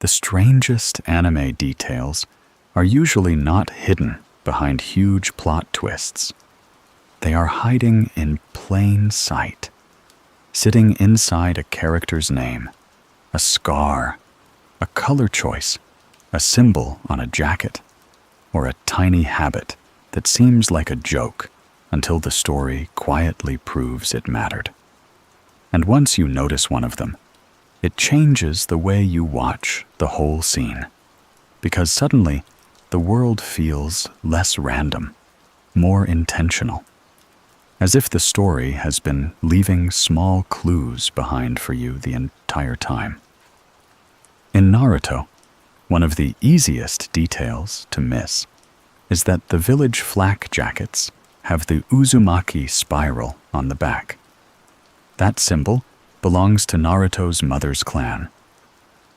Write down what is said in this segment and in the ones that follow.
The strangest anime details are usually not hidden behind huge plot twists. They are hiding in plain sight, sitting inside a character's name, a scar, a color choice, a symbol on a jacket, or a tiny habit that seems like a joke until the story quietly proves it mattered. And once you notice one of them, it changes the way you watch the whole scene, because suddenly the world feels less random, more intentional, as if the story has been leaving small clues behind for you the entire time. In Naruto, one of the easiest details to miss is that the village flak jackets have the Uzumaki spiral on the back. That symbol belongs to Naruto's mother's clan,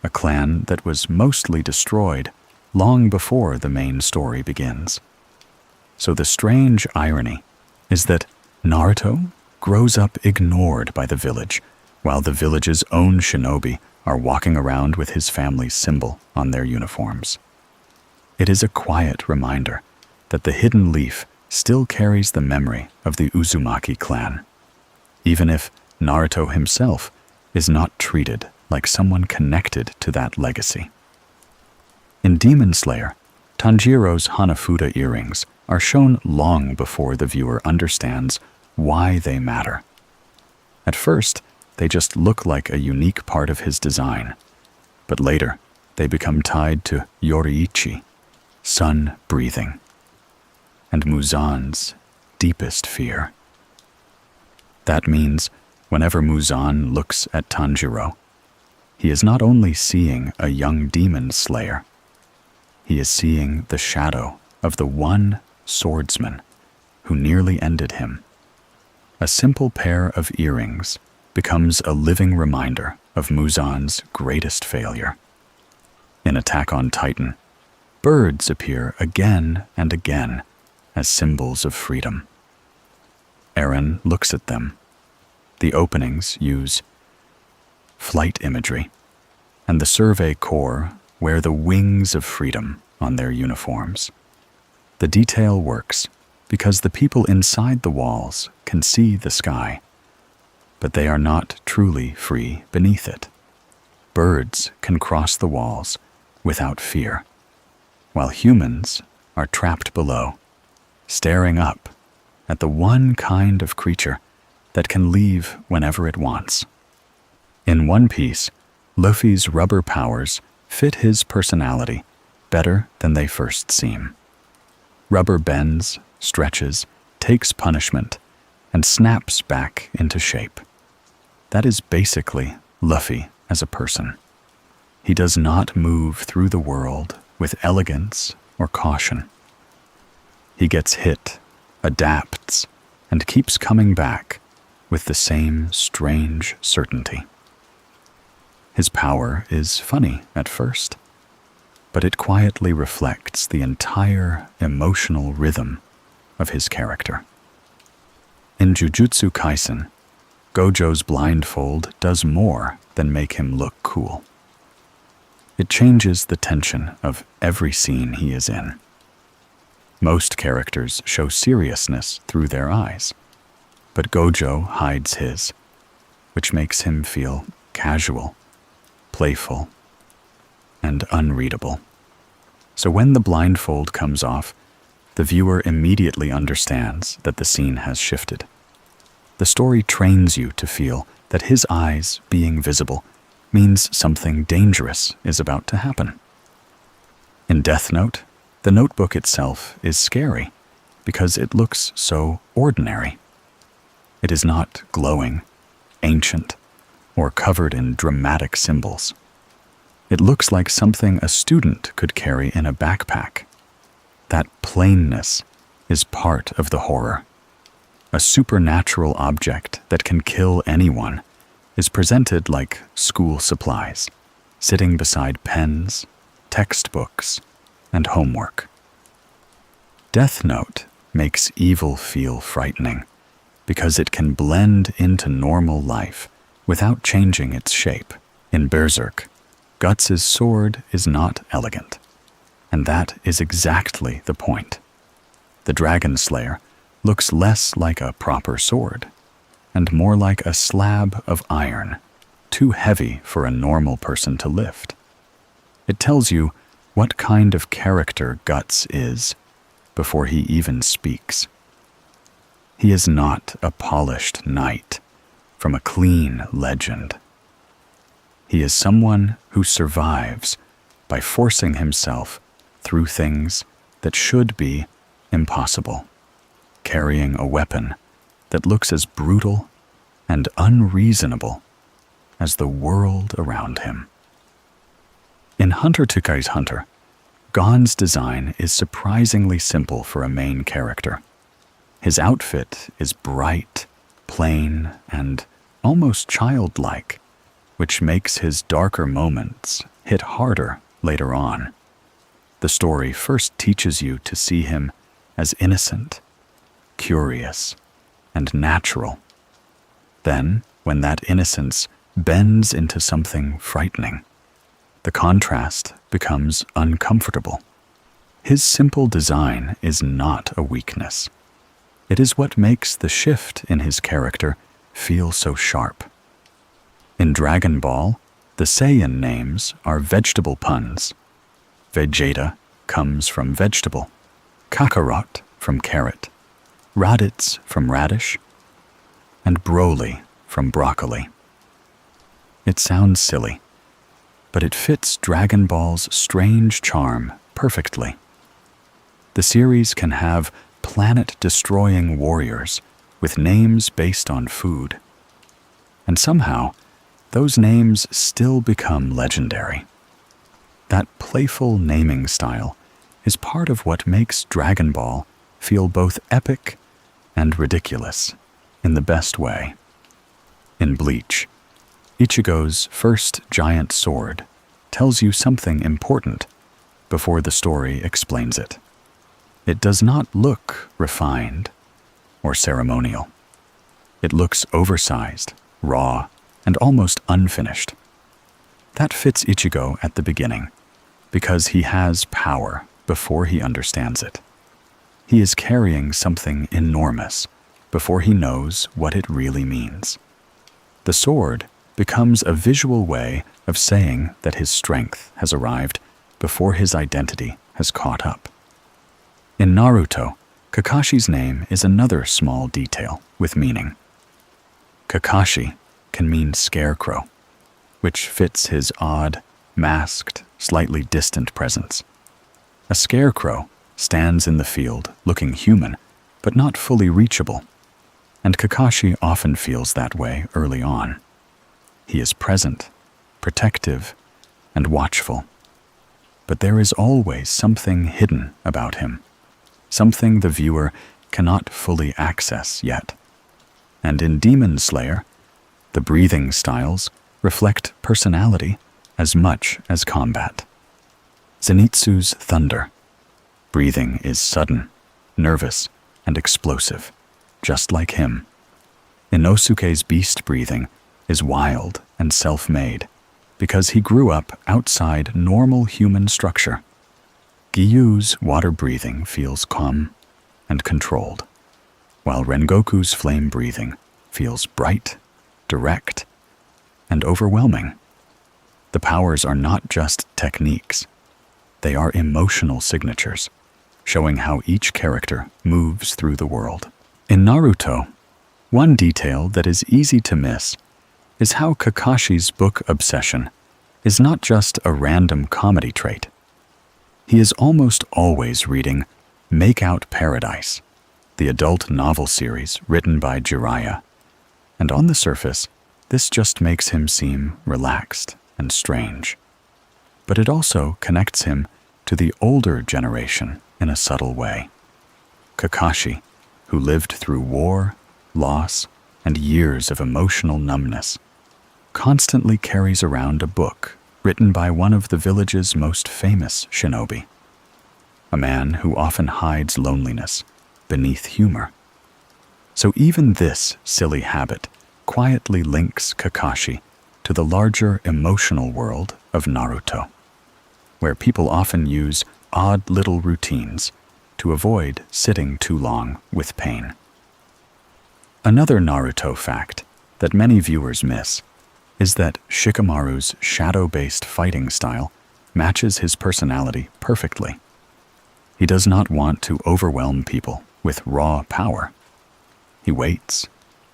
a clan that was mostly destroyed long before the main story begins. So the strange irony is that Naruto grows up ignored by the village, while the village's own shinobi are walking around with his family's symbol on their uniforms. It is a quiet reminder that the hidden leaf still carries the memory of the Uzumaki clan, even if Naruto himself is not treated like someone connected to that legacy. In Demon Slayer, Tanjiro's Hanafuda earrings are shown long before the viewer understands why they matter. At first, they just look like a unique part of his design, but later they become tied to Yoriichi, sun breathing, and Muzan's deepest fear. That means whenever Muzan looks at Tanjiro, he is not only seeing a young demon slayer, he is seeing the shadow of the one swordsman who nearly ended him. A simple pair of earrings becomes a living reminder of Muzan's greatest failure. In Attack on Titan, birds appear again and again as symbols of freedom. Eren looks at them. The openings use flight imagery, and the Survey Corps wear the wings of freedom on their uniforms. The detail works because the people inside the walls can see the sky, but they are not truly free beneath it. Birds can cross the walls without fear, while humans are trapped below, staring up at the one kind of creature that can leave whenever it wants. In One Piece, Luffy's rubber powers fit his personality better than they first seem. Rubber bends, stretches, takes punishment, and snaps back into shape. That is basically Luffy as a person. He does not move through the world with elegance or caution. He gets hit, adapts, and keeps coming back with the same strange certainty. His power is funny at first, but it quietly reflects the entire emotional rhythm of his character. In Jujutsu Kaisen, Gojo's blindfold does more than make him look cool. It changes the tension of every scene he is in. Most characters show seriousness through their eyes, but Gojo hides his, which makes him feel casual, playful, and unreadable. So when the blindfold comes off, the viewer immediately understands that the scene has shifted. The story trains you to feel that his eyes being visible means something dangerous is about to happen. In Death Note, the notebook itself is scary because it looks so ordinary. It is not glowing, ancient, or covered in dramatic symbols. It looks like something a student could carry in a backpack. That plainness is part of the horror. A supernatural object that can kill anyone is presented like school supplies, sitting beside pens, textbooks, and homework. Death Note makes evil feel frightening because it can blend into normal life without changing its shape. In Berserk, Guts' sword is not elegant, and that is exactly the point. The Dragon Slayer looks less like a proper sword and more like a slab of iron, too heavy for a normal person to lift. It tells you what kind of character Guts is before he even speaks. He is not a polished knight from a clean legend. He is someone who survives by forcing himself through things that should be impossible, carrying a weapon that looks as brutal and unreasonable as the world around him. In Hunter x Hunter, Gon's design is surprisingly simple for a main character. His outfit is bright, plain, and almost childlike, which makes his darker moments hit harder later on. The story first teaches you to see him as innocent, curious, and natural. Then, when that innocence bends into something frightening, the contrast becomes uncomfortable. His simple design is not a weakness. It is what makes the shift in his character feel so sharp. In Dragon Ball, the Saiyan names are vegetable puns. Vegeta comes from vegetable, Kakarot from carrot, Raditz from radish, and Broly from broccoli. It sounds silly, but it fits Dragon Ball's strange charm perfectly. The series can have planet-destroying warriors with names based on food, and somehow those names still become legendary. That playful naming style is part of what makes Dragon Ball feel both epic and ridiculous in the best way. In Bleach, Ichigo's first giant sword tells you something important before the story explains it. It does not look refined or ceremonial. It looks oversized, raw, and almost unfinished. That fits Ichigo at the beginning, because he has power before he understands it. He is carrying something enormous before he knows what it really means. The sword becomes a visual way of saying that his strength has arrived before his identity has caught up. In Naruto, Kakashi's name is another small detail with meaning. Kakashi can mean scarecrow, which fits his odd, masked, slightly distant presence. A scarecrow stands in the field looking human, but not fully reachable, and Kakashi often feels that way early on. He is present, protective, and watchful. But there is always something hidden about him, something the viewer cannot fully access yet. And in Demon Slayer, the breathing styles reflect personality as much as combat. Zenitsu's thunder. Breathing is sudden, nervous, and explosive, just like him. Inosuke's beast breathing is wild and self-made because he grew up outside normal human structure. Gyu's water breathing feels calm and controlled, while Rengoku's flame breathing feels bright, direct, and overwhelming. The powers are not just techniques. They are emotional signatures, showing how each character moves through the world. In Naruto, one detail that is easy to miss is how Kakashi's book obsession is not just a random comedy trait. He is almost always reading Make Out Paradise, the adult novel series written by Jiraiya, and on the surface, this just makes him seem relaxed and strange. But it also connects him to the older generation in a subtle way. Kakashi, who lived through war, loss, and years of emotional numbness, constantly carries around a book written by one of the village's most famous shinobi, a man who often hides loneliness beneath humor. So even this silly habit quietly links Kakashi to the larger emotional world of Naruto, where people often use odd little routines to avoid sitting too long with pain. Another Naruto fact that many viewers miss is that Shikamaru's shadow-based fighting style matches his personality perfectly. He does not want to overwhelm people with raw power. He waits,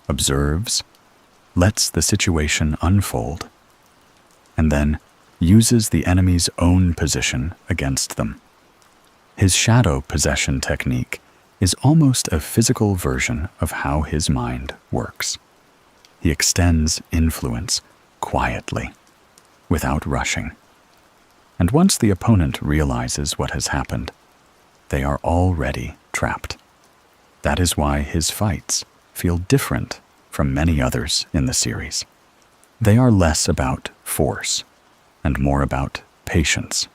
observes, lets the situation unfold, and then uses the enemy's own position against them. His shadow possession technique is almost a physical version of how his mind works. He extends influence quietly, without rushing. And once the opponent realizes what has happened, they are already trapped. That is why his fights feel different from many others in the series. They are less about force and more about patience.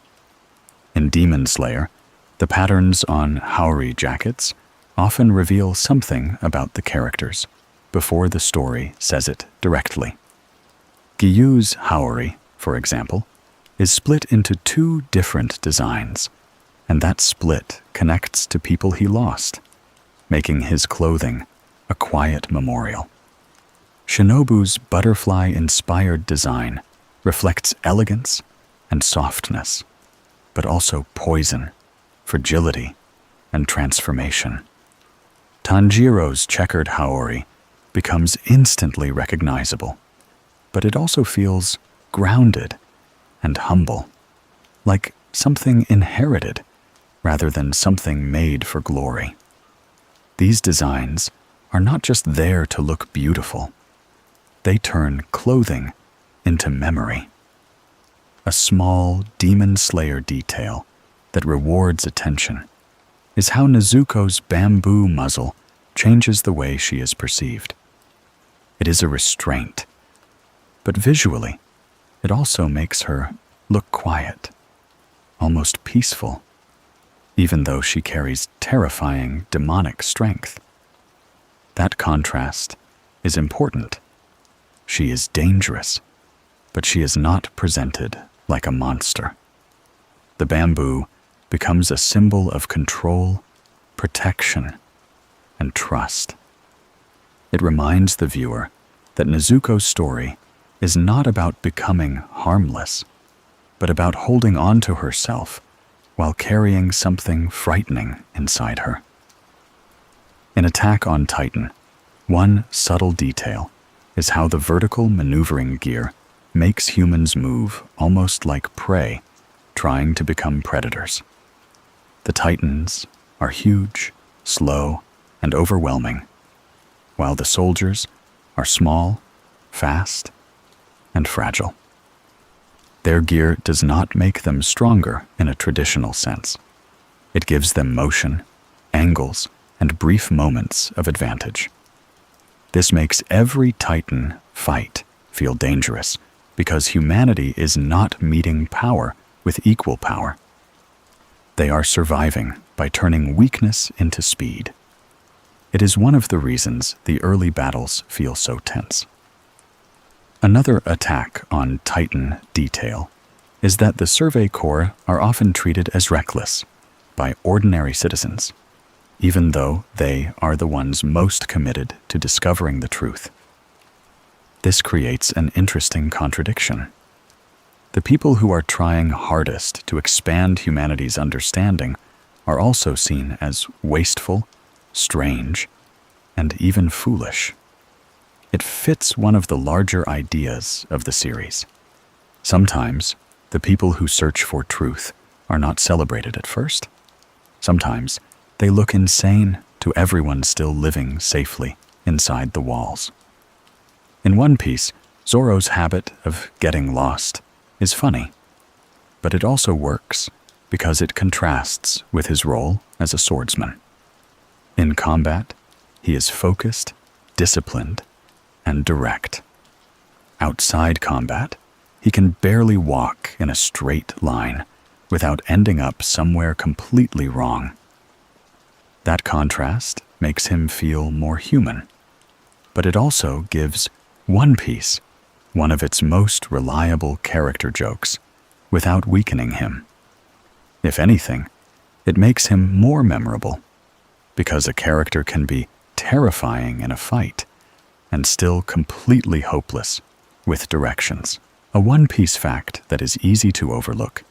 In Demon Slayer, the patterns on Haori jackets often reveal something about the characters before the story says it directly. Gyu's Haori, for example, is split into two different designs, and that split connects to people he lost, making his clothing a quiet memorial. Shinobu's butterfly-inspired design reflects elegance and softness, but also poison, fragility, and transformation. Tanjiro's checkered Haori becomes instantly recognizable, but it also feels grounded and humble, like something inherited rather than something made for glory. These designs are not just there to look beautiful. They turn clothing into memory. A small Demon Slayer detail that rewards attention is how Nezuko's bamboo muzzle changes the way she is perceived. It is a restraint, but visually, it also makes her look quiet, almost peaceful, even though she carries terrifying demonic strength. That contrast is important. She is dangerous, but she is not presented like a monster. The bamboo becomes a symbol of control, protection, and trust. It reminds the viewer that Nezuko's story is not about becoming harmless, but about holding on to herself while carrying something frightening inside her. In Attack on Titan, one subtle detail is how the vertical maneuvering gear makes humans move almost like prey trying to become predators. The Titans are huge, slow, and overwhelming, while the soldiers are small, fast, and fragile. Their gear does not make them stronger in a traditional sense. It gives them motion, angles, and brief moments of advantage. This makes every Titan fight feel dangerous because humanity is not meeting power with equal power. They are surviving by turning weakness into speed. It is one of the reasons the early battles feel so tense. Another Attack on Titan detail is that the Survey Corps are often treated as reckless by ordinary citizens, even though they are the ones most committed to discovering the truth. This creates an interesting contradiction. The people who are trying hardest to expand humanity's understanding are also seen as wasteful, strange, and even foolish. It fits one of the larger ideas of the series. Sometimes, the people who search for truth are not celebrated at first. Sometimes, they look insane to everyone still living safely inside the walls. In One Piece, Zoro's habit of getting lost is funny, but it also works because it contrasts with his role as a swordsman. In combat, he is focused, disciplined, and direct. Outside combat, he can barely walk in a straight line without ending up somewhere completely wrong. That contrast makes him feel more human, but it also gives One Piece one of its most reliable character jokes without weakening him. If anything, it makes him more memorable, because a character can be terrifying in a fight and still completely hopeless with directions. A One Piece fact that is easy to overlook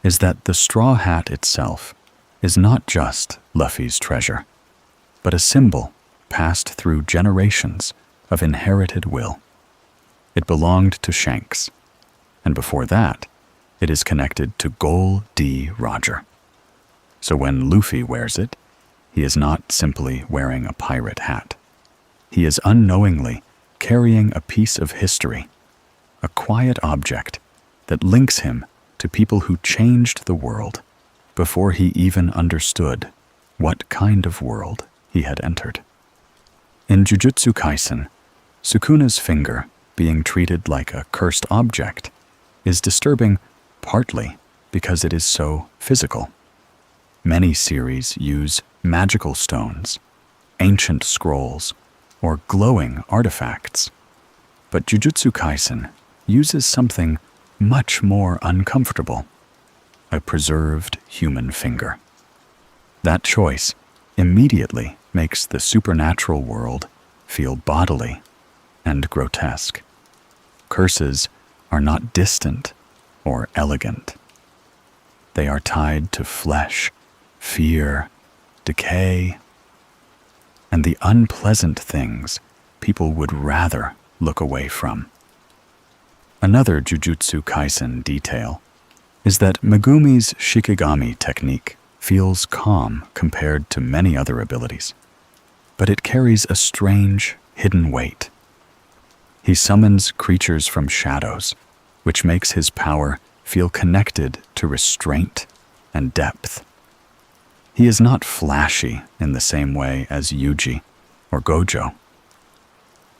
is that the straw hat itself is not just Luffy's treasure, but a symbol passed through generations of inherited will. It belonged to Shanks, and before that, it is connected to Gol D. Roger. So when Luffy wears it, he is not simply wearing a pirate hat. He is unknowingly carrying a piece of history, a quiet object that links him to people who changed the world before he even understood what kind of world he had entered. In Jujutsu Kaisen, Sukuna's finger being treated like a cursed object is disturbing partly because it is so physical. Many series use magical stones, ancient scrolls, or glowing artifacts, but Jujutsu Kaisen uses something much more uncomfortable: a preserved human finger. That choice immediately makes the supernatural world feel bodily and grotesque. Curses are not distant or elegant. They are tied to flesh, fear, decay, and the unpleasant things people would rather look away from. Another Jujutsu Kaisen detail is that Megumi's Shikigami technique feels calm compared to many other abilities, but it carries a strange, hidden weight. He summons creatures from shadows, which makes his power feel connected to restraint and depth. He is not flashy in the same way as Yuji or Gojo.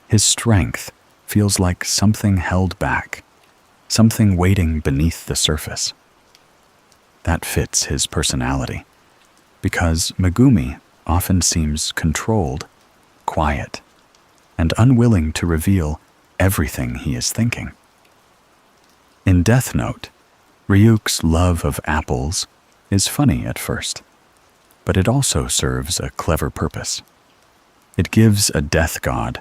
His strength feels like something held back, something waiting beneath the surface. That fits his personality, because Megumi often seems controlled, quiet, and unwilling to reveal everything he is thinking. In Death Note, Ryuk's love of apples is funny at first, but it also serves a clever purpose. It gives a death god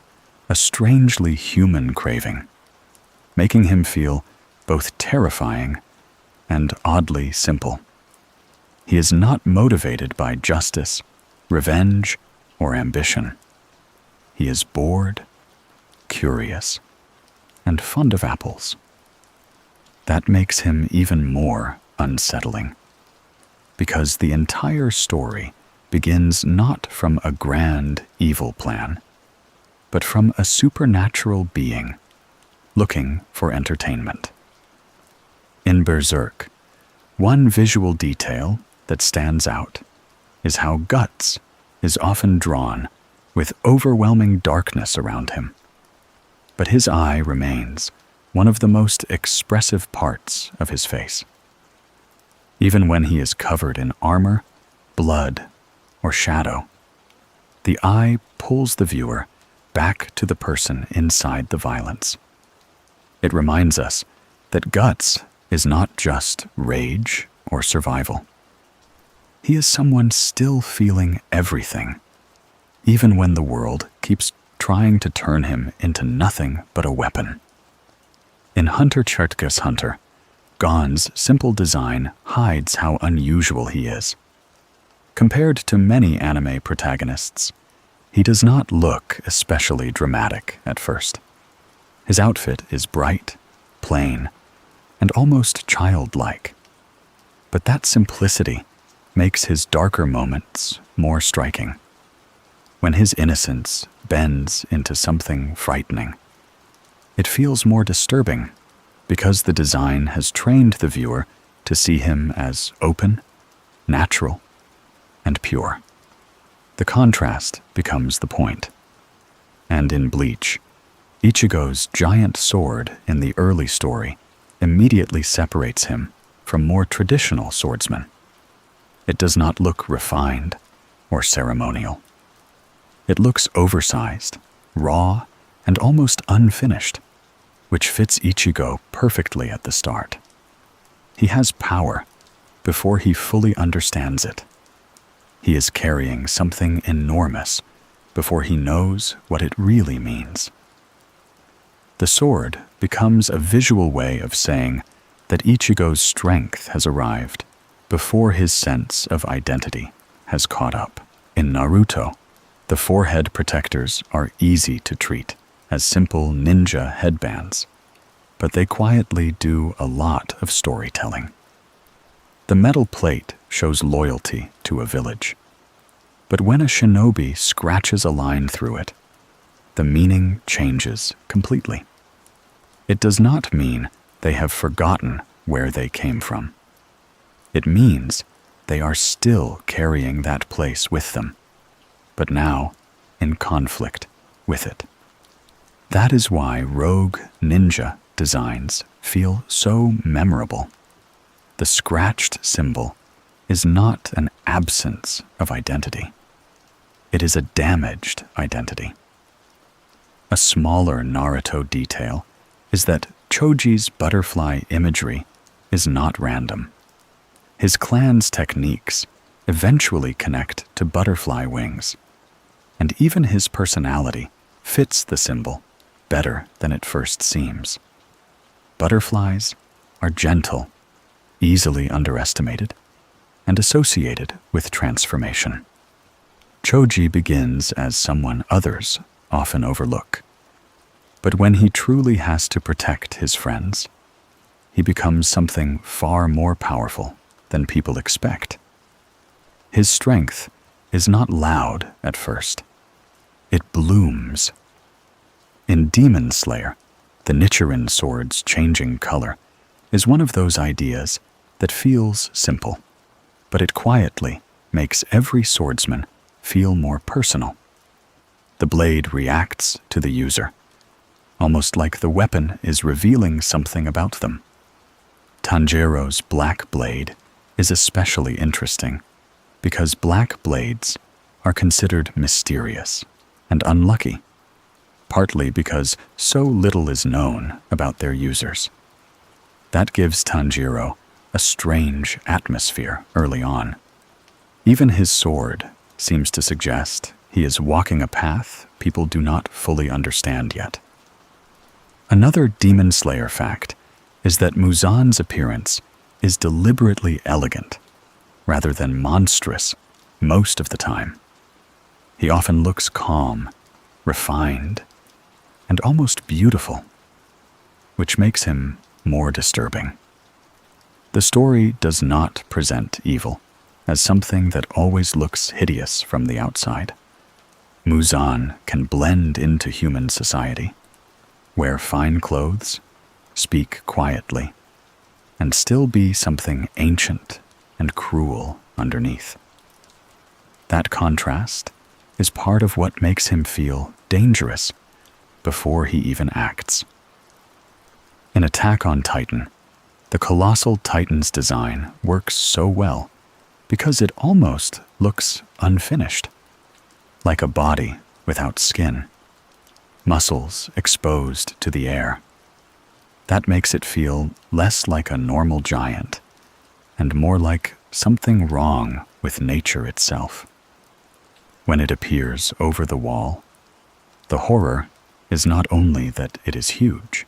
a strangely human craving, making him feel both terrifying and oddly simple. He is not motivated by justice, revenge, or ambition. He is bored, curious, and fond of apples. That makes him even more unsettling, because the entire story begins not from a grand evil plan, but from a supernatural being looking for entertainment. In Berserk, one visual detail that stands out is how Guts is often drawn with overwhelming darkness around him. But his eye remains one of the most expressive parts of his face. Even when he is covered in armor, blood, or shadow, the eye pulls the viewer back to the person inside the violence. It reminds us that Guts is not just rage or survival. He is someone still feeling everything, even when the world keeps trying to turn him into nothing but a weapon. In Hunter x Hunter, Gon's simple design hides how unusual he is. Compared to many anime protagonists, he does not look especially dramatic at first. His outfit is bright, plain, and almost childlike. But that simplicity makes his darker moments more striking. When his innocence bends into something frightening, it feels more disturbing because the design has trained the viewer to see him as open, natural, and pure. The contrast becomes the point. And in Bleach, Ichigo's giant sword in the early story immediately separates him from more traditional swordsmen. It does not look refined or ceremonial. It looks oversized, raw, and almost unfinished, which fits Ichigo perfectly at the start. He has power before he fully understands it. He is carrying something enormous before he knows what it really means. The sword becomes a visual way of saying that Ichigo's strength has arrived before his sense of identity has caught up. In Naruto, the forehead protectors are easy to treat as simple ninja headbands, but they quietly do a lot of storytelling. The metal plate shows loyalty to a village, but when a shinobi scratches a line through it, the meaning changes completely. It does not mean they have forgotten where they came from. It means they are still carrying that place with them, but now in conflict with it. That is why rogue ninja designs feel so memorable. The scratched symbol is not an absence of identity. It is a damaged identity. A smaller Naruto detail is that Choji's butterfly imagery is not random. His clan's techniques eventually connect to butterfly wings, and even his personality fits the symbol better than it first seems. Butterflies are gentle, easily underestimated, and associated with transformation. Choji begins as someone others often overlook, but when he truly has to protect his friends, he becomes something far more powerful than people expect. His strength is not loud at first. It blooms. In Demon Slayer, the Nichiren sword's changing color is one of those ideas that feels simple, but it quietly makes every swordsman feel more personal. The blade reacts to the user, almost like the weapon is revealing something about them. Tanjiro's black blade is especially interesting because black blades are considered mysterious and unlucky, partly because so little is known about their users. That gives Tanjiro a strange atmosphere early on. Even his sword seems to suggest he is walking a path people do not fully understand yet. Another Demon Slayer fact is that Muzan's appearance is deliberately elegant, rather than monstrous most of the time. He often looks calm, refined, and almost beautiful, which makes him more disturbing. The story does not present evil as something that always looks hideous from the outside. Muzan can blend into human society, wear fine clothes, speak quietly, and still be something ancient and cruel underneath. That contrast is part of what makes him feel dangerous before he even acts. In Attack on Titan, the colossal Titan's design works so well because it almost looks unfinished, like a body without skin, muscles exposed to the air. That makes it feel less like a normal giant and more like something wrong with nature itself. When it appears over the wall, the horror is not only that it is huge,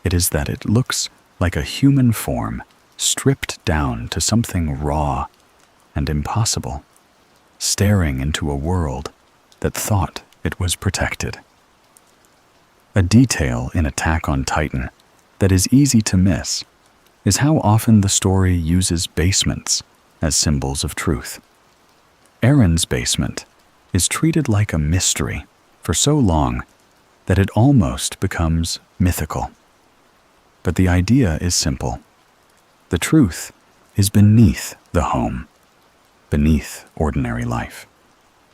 it is that it looks like a human form stripped down to something raw and impossible, staring into a world that thought it was protected. A detail in Attack on Titan that is easy to miss is how often the story uses basements as symbols of truth. Eren's basement is treated like a mystery for so long that it almost becomes mythical. But the idea is simple. The truth is beneath the home, beneath ordinary life,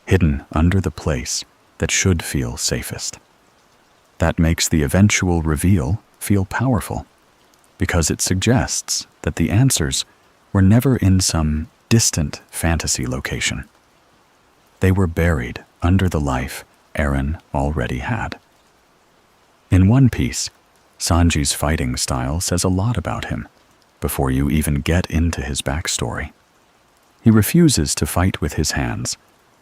hidden under the place that should feel safest. That makes the eventual reveal feel powerful, because it suggests that the answers were never in some distant fantasy location. They were buried under the life Eren already had. In One Piece, Sanji's fighting style says a lot about him before you even get into his backstory. He refuses to fight with his hands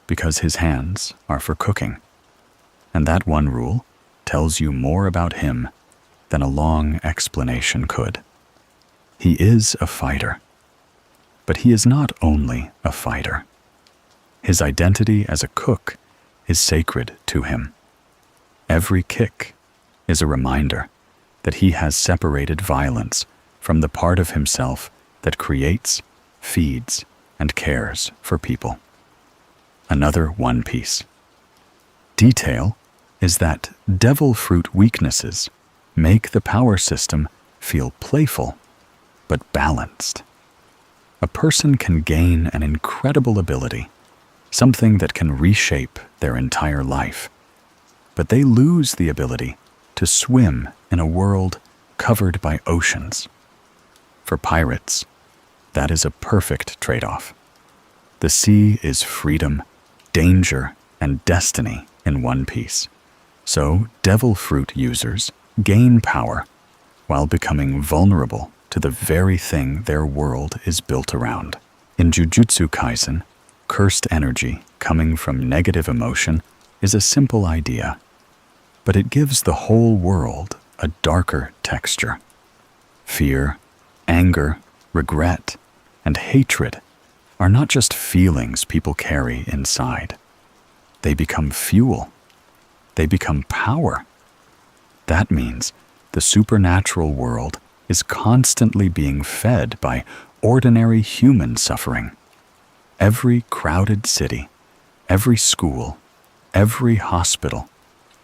because his hands are for cooking. And that one rule tells you more about him than a long explanation could. He is a fighter, but he is not only a fighter. His identity as a cook is sacred to him. Every kick is a reminder that he has separated violence from the part of himself that creates, feeds, and cares for people. Another One Piece detail is that devil fruit weaknesses make the power system feel playful but balanced. A person can gain an incredible ability, something that can reshape their entire life, but they lose the ability to swim in a world covered by oceans. For pirates, that is a perfect trade-off. The sea is freedom, danger, and destiny in one piece. So devil fruit users gain power while becoming vulnerable to the very thing their world is built around. In Jujutsu Kaisen, cursed energy coming from negative emotion is a simple idea, but it gives the whole world a darker texture. Fear, anger, regret, and hatred are not just feelings people carry inside. They become fuel. They become power. That means the supernatural world is constantly being fed by ordinary human suffering. Every crowded city, every school, every hospital,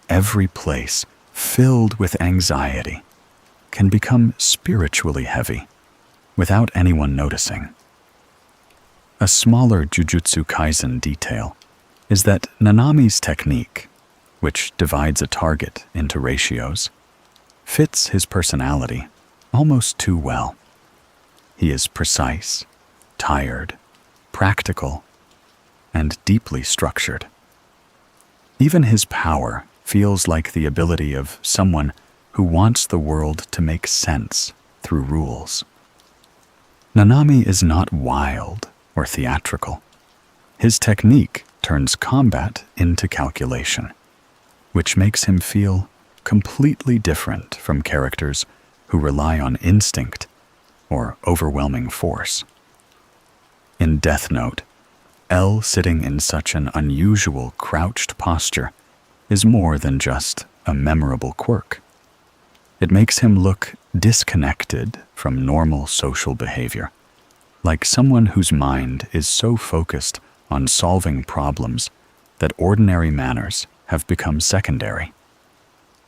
every place filled with anxiety can become spiritually heavy without anyone noticing. A smaller Jujutsu Kaisen detail is that Nanami's technique, which divides a target into ratios, fits his personality almost too well. He is precise, tired, practical, and deeply structured. Even his power feels like the ability of someone who wants the world to make sense through rules. Nanami is not wild or theatrical. His technique turns combat into calculation, which makes him feel completely different from characters who rely on instinct or overwhelming force. In Death Note, L sitting in such an unusual crouched posture is more than just a memorable quirk. It makes him look disconnected from normal social behavior, like someone whose mind is so focused on solving problems that ordinary manners have become secondary.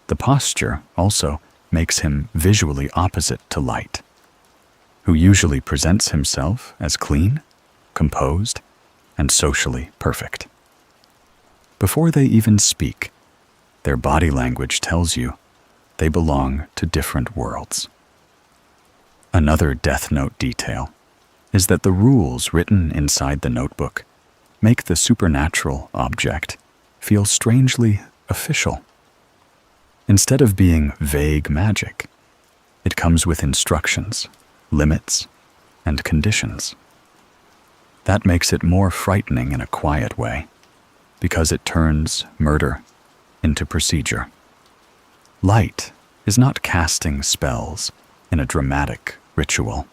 The posture also makes him visually opposite to Light, who usually presents himself as clean, composed, and socially perfect. Before they even speak, their body language tells you they belong to different worlds. Another Death Note detail is that the rules written inside the notebook make the supernatural object feel strangely official. Instead of being vague magic, it comes with instructions, limits, and conditions. That makes it more frightening in a quiet way, because it turns murder into procedure. Light is not casting spells in a dramatic ritual.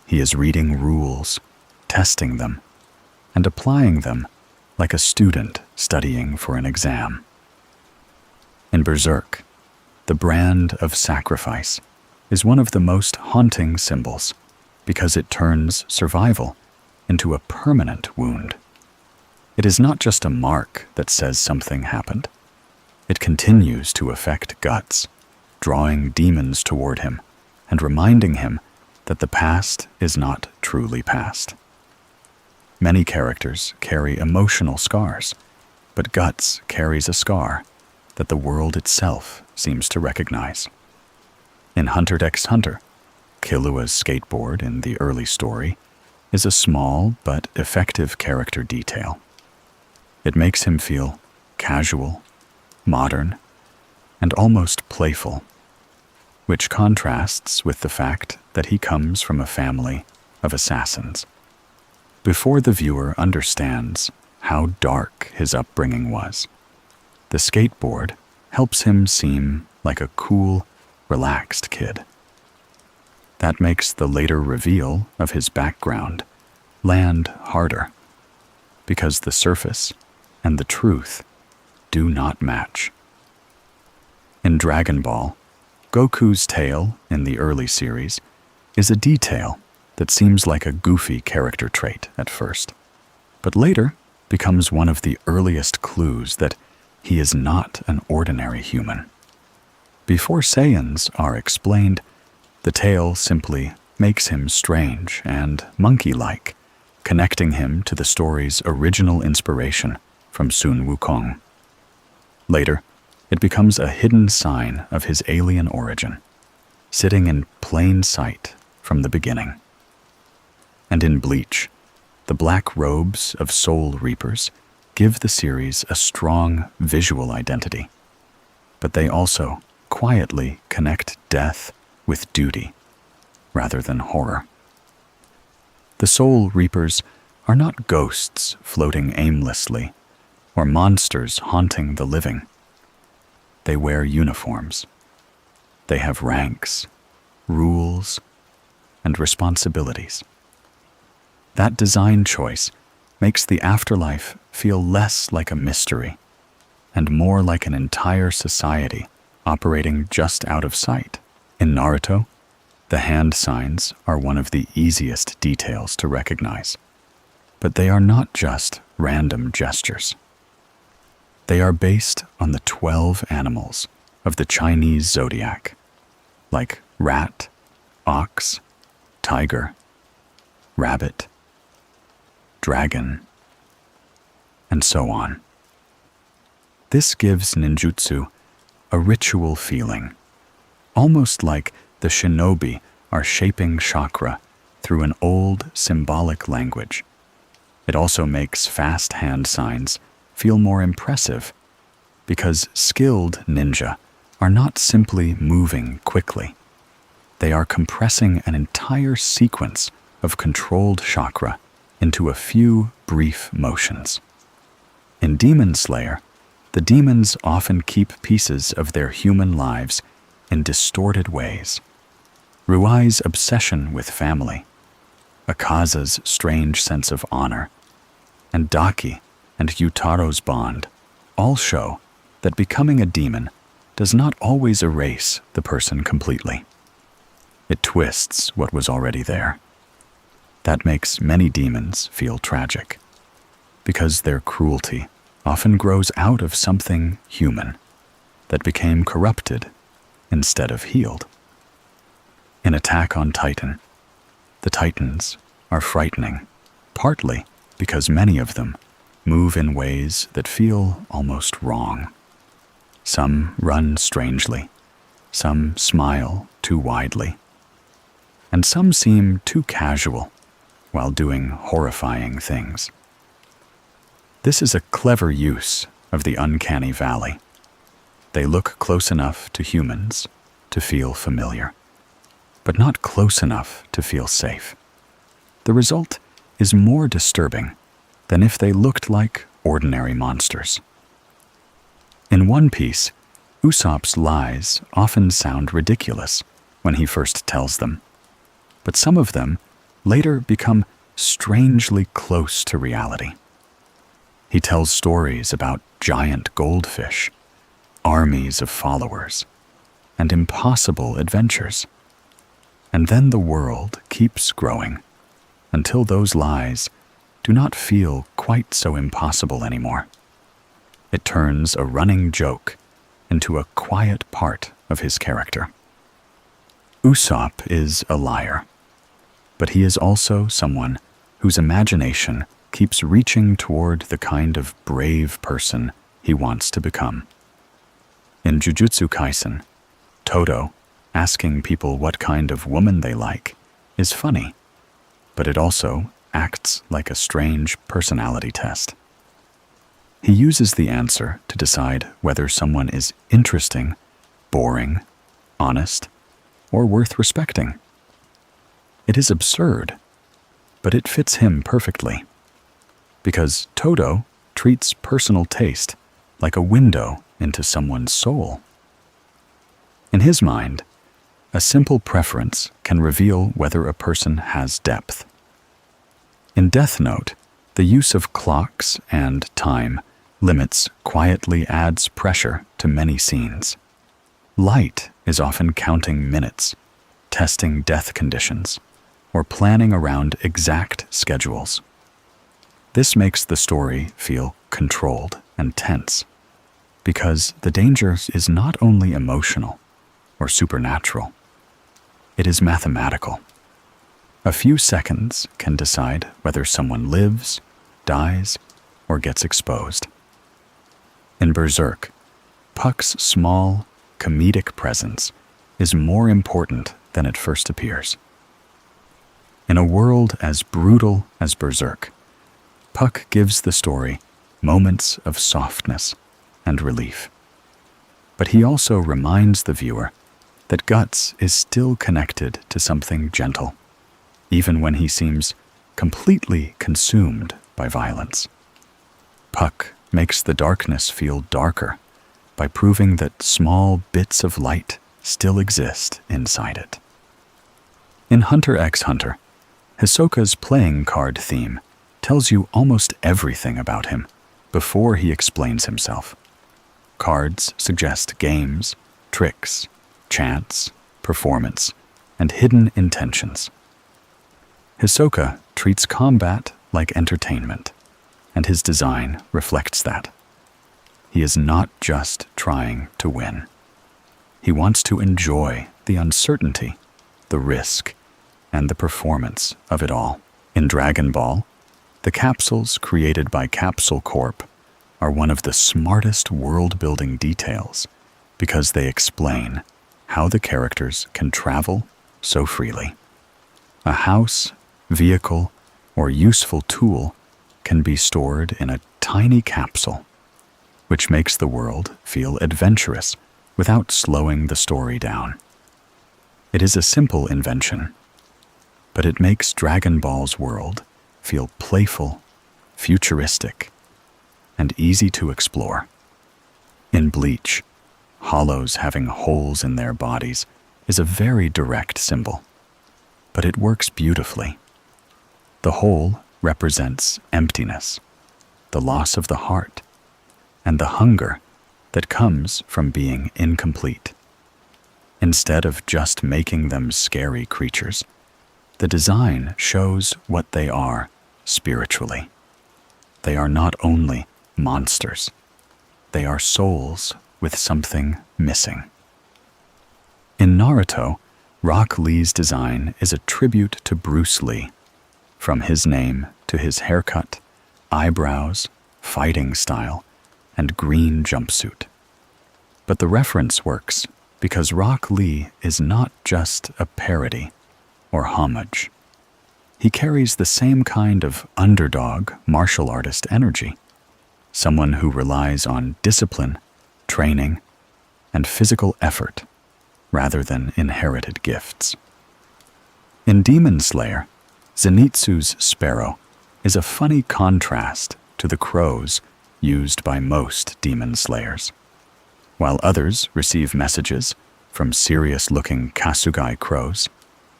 He is reading rules, testing them, and applying them like a student studying for an exam. In Berserk, the brand of sacrifice is one of the most haunting symbols because it turns survival into a permanent wound. It is not just a mark that says something happened. It continues to affect Guts, drawing demons toward him and reminding him that the past is not truly past. Many characters carry emotional scars, but Guts carries a scar that the world itself seems to recognize. In Hunter x Hunter, Killua's skateboard in the early story is a small but effective character detail. It makes him feel casual, modern, and almost playful. which contrasts with the fact that he comes from a family of assassins. Before the viewer understands how dark his upbringing was, the skateboard helps him seem like a cool, relaxed kid. That makes the later reveal of his background land harder, because the surface and the truth do not match. In Dragon Ball, Goku's tale in the early series is a detail that seems like a goofy character trait at first, but later becomes one of the earliest clues that he is not an ordinary human. Before Saiyans are explained, the tale simply makes him strange and monkey-like, connecting him to the story's original inspiration from Sun Wukong. Later, it becomes a hidden sign of his alien origin, sitting in plain sight from the beginning. And in Bleach, the black robes of Soul Reapers give the series a strong visual identity, but they also quietly connect death with duty rather than horror. The Soul Reapers are not ghosts floating aimlessly or monsters haunting the living. They wear uniforms. They have ranks, rules, and responsibilities. That design choice makes the afterlife feel less like a mystery and more like an entire society operating just out of sight. In Naruto, the hand signs are one of the easiest details to recognize, but they are not just random gestures. They are based on the 12 animals of the Chinese zodiac, like rat, ox, tiger, rabbit, dragon, and so on. This gives ninjutsu a ritual feeling, almost like the shinobi are shaping chakra through an old symbolic language. It also makes fast hand signs feel more impressive, because skilled ninja are not simply moving quickly. They are compressing an entire sequence of controlled chakra into a few brief motions. In Demon Slayer, the demons often keep pieces of their human lives in distorted ways. Ruai's obsession with family, Akaza's strange sense of honor, and Daki and Yutaro's bond all show that becoming a demon does not always erase the person completely. It twists what was already there. That makes many demons feel tragic, because their cruelty often grows out of something human that became corrupted instead of healed. In Attack on Titan, the Titans are frightening, partly because many of them move in ways that feel almost wrong. Some run strangely, some smile too widely, and some seem too casual while doing horrifying things. This is a clever use of the uncanny valley. They look close enough to humans to feel familiar, but not close enough to feel safe. The result is more disturbing than if they looked like ordinary monsters. In One Piece, Usopp's lies often sound ridiculous when he first tells them, but some of them later become strangely close to reality. He tells stories about giant goldfish, armies of followers, and impossible adventures. And then the world keeps growing until those lies do not feel quite so impossible anymore. It turns a running joke into a quiet part of his character. Usopp is a liar, but he is also someone whose imagination keeps reaching toward the kind of brave person he wants to become. In Jujutsu Kaisen, Todo asking people what kind of woman they like is funny, but it also acts like a strange personality test. He uses the answer to decide whether someone is interesting, boring, honest, or worth respecting. It is absurd, but it fits him perfectly, because Todo treats personal taste like a window into someone's soul. In his mind, a simple preference can reveal whether a person has depth. In Death Note, the use of clocks and time limits quietly adds pressure to many scenes. Light is often counting minutes, testing death conditions, or planning around exact schedules. This makes the story feel controlled and tense, because the danger is not only emotional or supernatural, it is mathematical. A few seconds can decide whether someone lives, dies, or gets exposed. In Berserk, Puck's small, comedic presence is more important than it first appears. In a world as brutal as Berserk, Puck gives the story moments of softness and relief. But he also reminds the viewer that Guts is still connected to something gentle, even when he seems completely consumed by violence. Puck makes the darkness feel darker by proving that small bits of light still exist inside it. In Hunter x Hunter, Hisoka's playing card theme tells you almost everything about him before he explains himself. Cards suggest games, tricks, chance, performance, and hidden intentions. Hisoka treats combat like entertainment, and his design reflects that. He is not just trying to win. He wants to enjoy the uncertainty, the risk, and the performance of it all. In Dragon Ball, the capsules created by Capsule Corp are one of the smartest world-building details because they explain how the characters can travel so freely. A house, vehicle, or useful tool can be stored in a tiny capsule, which makes the world feel adventurous without slowing the story down. It is a simple invention, but it makes Dragon Ball's world feel playful, futuristic, and easy to explore. In Bleach, hollows having holes in their bodies is a very direct symbol, but it works beautifully. The hole represents emptiness, the loss of the heart, and the hunger that comes from being incomplete. Instead of just making them scary creatures, the design shows what they are spiritually. They are not only monsters, they are souls with something missing. In Naruto, Rock Lee's design is a tribute to Bruce Lee, from his name to his haircut, eyebrows, fighting style, and green jumpsuit. But the reference works because Rock Lee is not just a parody or homage. He carries the same kind of underdog martial artist energy, someone who relies on discipline, training, and physical effort rather than inherited gifts. In Demon Slayer, Zenitsu's sparrow is a funny contrast to the crows used by most demon slayers. While others receive messages from serious-looking Kasugai crows,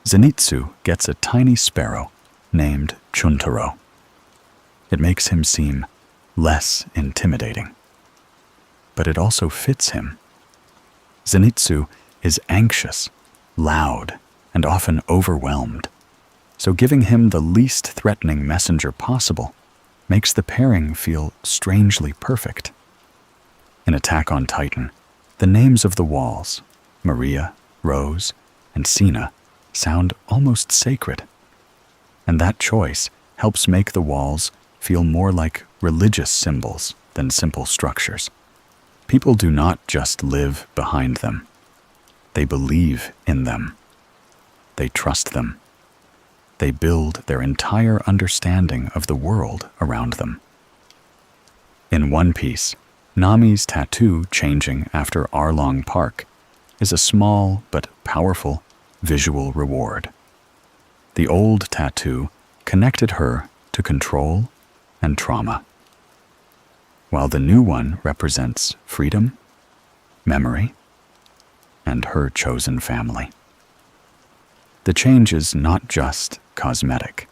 Zenitsu gets a tiny sparrow named Chuntaro. It makes him seem less intimidating. But it also fits him. Zenitsu is anxious, loud, and often overwhelmed, so giving him the least threatening messenger possible makes the pairing feel strangely perfect. In Attack on Titan, the names of the walls, Maria, Rose, and Sina, sound almost sacred. And that choice helps make the walls feel more like religious symbols than simple structures. People do not just live behind them. They believe in them. They trust them. They build their entire understanding of the world around them. In One Piece, Nami's tattoo changing after Arlong Park is a small but powerful visual reward. The old tattoo connected her to control and trauma, while the new one represents freedom, memory, and her chosen family. The change is not just cosmetic.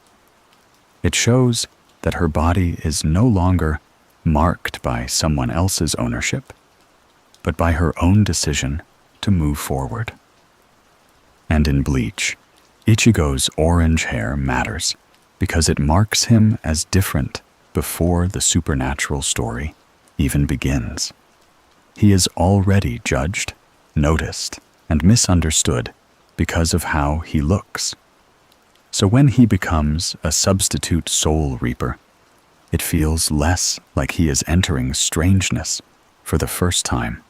It shows that her body is no longer marked by someone else's ownership, but by her own decision to move forward. And in Bleach, Ichigo's orange hair matters because it marks him as different before the supernatural story even begins. He is already judged, noticed, and misunderstood because of how he looks. So when he becomes a substitute soul reaper, it feels less like he is entering strangeness for the first time,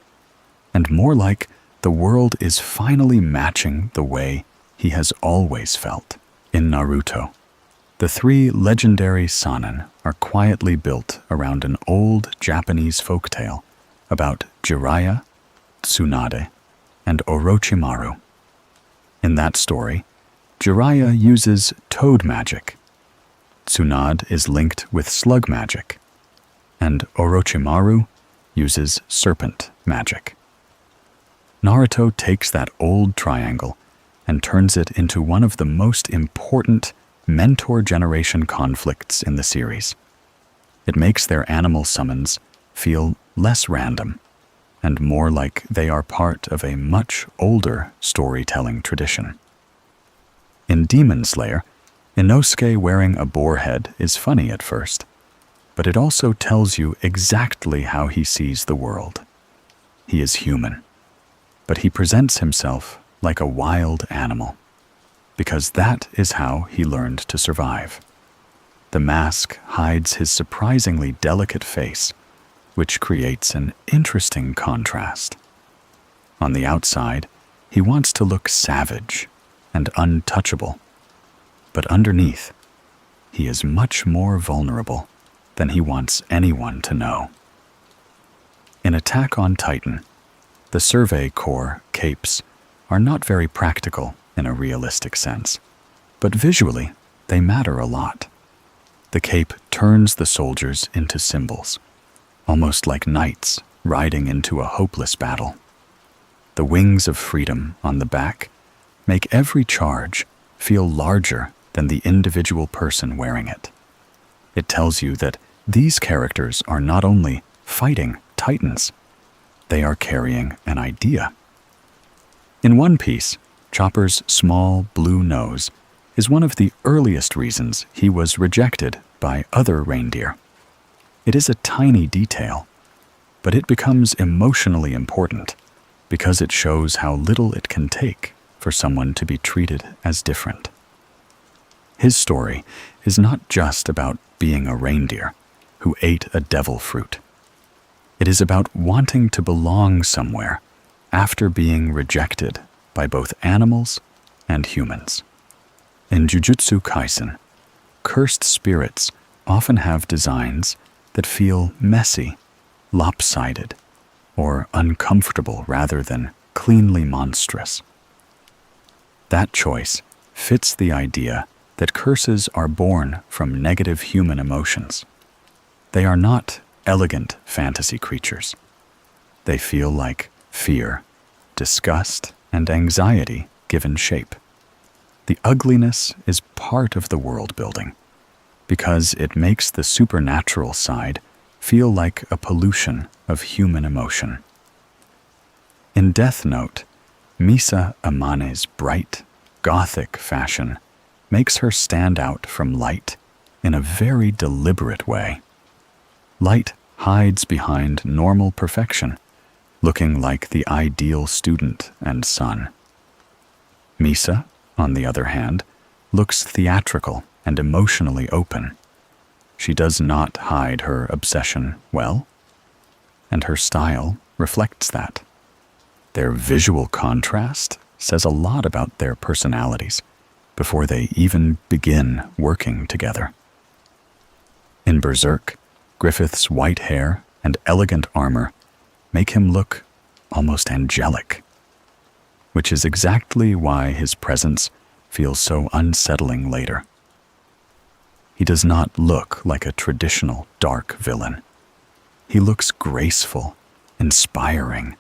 and more like the world is finally matching the way he has always felt. In Naruto, the three legendary Sannin are quietly built around an old Japanese folktale about Jiraiya, Tsunade, and Orochimaru. In that story, Jiraiya uses toad magic, Tsunade is linked with slug magic, and Orochimaru uses serpent magic. Naruto takes that old triangle and turns it into one of the most important mentor-generation conflicts in the series. It makes their animal summons feel less random and more like they are part of a much older storytelling tradition. In Demon Slayer, Inosuke wearing a boar head is funny at first, but it also tells you exactly how he sees the world. He is human, but he presents himself like a wild animal, because that is how he learned to survive. The mask hides his surprisingly delicate face, which creates an interesting contrast. On the outside, he wants to look savage and untouchable, but underneath, he is much more vulnerable than he wants anyone to know. In Attack on Titan, the Survey Corps capes are not very practical in a realistic sense, but visually they matter a lot. The cape turns the soldiers into symbols, almost like knights riding into a hopeless battle. The wings of freedom on the back make every charge feel larger than the individual person wearing it. It tells you that these characters are not only fighting titans, they are carrying an idea. In One Piece, Chopper's small blue nose is one of the earliest reasons he was rejected by other reindeer. It is a tiny detail, but it becomes emotionally important because it shows how little it can take for someone to be treated as different. His story is not just about being a reindeer who ate a devil fruit. It is about wanting to belong somewhere after being rejected by both animals and humans. In Jujutsu Kaisen, cursed spirits often have designs that feel messy, lopsided, or uncomfortable rather than cleanly monstrous. That choice fits the idea that curses are born from negative human emotions. They are not elegant fantasy creatures. They feel like fear, disgust, and anxiety given shape. The ugliness is part of the world building because it makes the supernatural side feel like a pollution of human emotion. In Death Note, Misa Amane's bright, gothic fashion makes her stand out from light in a very deliberate way. Light hides behind normal perfection, looking like the ideal student and son. Misa, on the other hand, looks theatrical and emotionally open. She does not hide her obsession well, and her style reflects that. Their visual contrast says a lot about their personalities before they even begin working together. In Berserk, Griffith's white hair and elegant armor make him look almost angelic. which is exactly why his presence feels so unsettling later. He does not look like a traditional dark villain. He looks graceful, inspiring,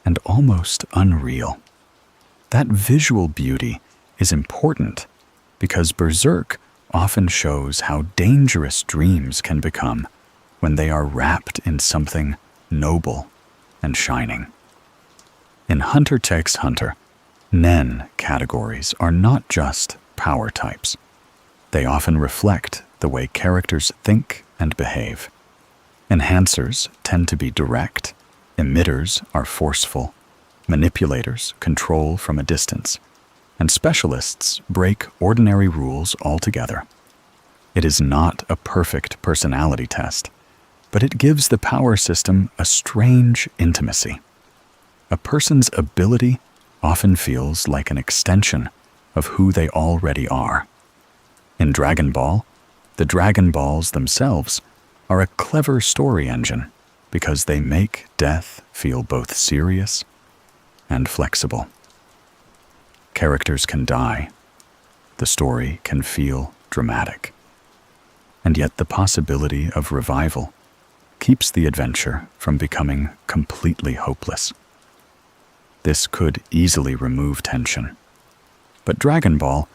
and almost unreal. That visual beauty is important because Berserk often shows how dangerous dreams can become when they are wrapped in something noble and shining. In Hunter x Hunter, Nen categories are not just power types. They often reflect the way characters think and behave. Enhancers tend to be direct, emitters are forceful, manipulators control from a distance, and specialists break ordinary rules altogether. It is not a perfect personality test, but it gives the power system a strange intimacy. A person's ability often feels like an extension of who they already are. In Dragon Ball, the Dragon Balls themselves are a clever story engine because they make death feel both serious and flexible. Characters can die. The story can feel dramatic. And yet the possibility of revival keeps the adventure from becoming completely hopeless. This could easily remove tension. But Dragon Ball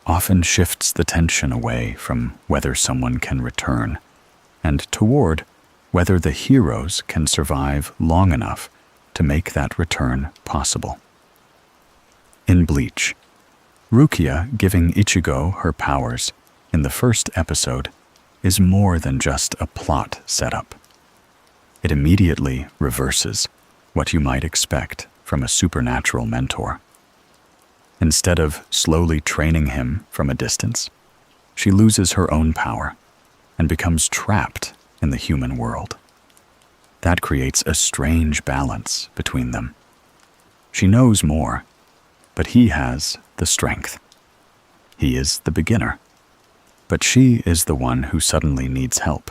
often shifts the tension away from whether someone can return and toward whether the heroes can survive long enough to make that return possible. In Bleach, Rukia giving Ichigo her powers in the first episode is more than just a plot setup. It immediately reverses what you might expect from a supernatural mentor. Instead of slowly training him from a distance, she loses her own power and becomes trapped in the human world. That creates a strange balance between them. She knows more, but he has the strength. He is the beginner, but she is the one who suddenly needs help.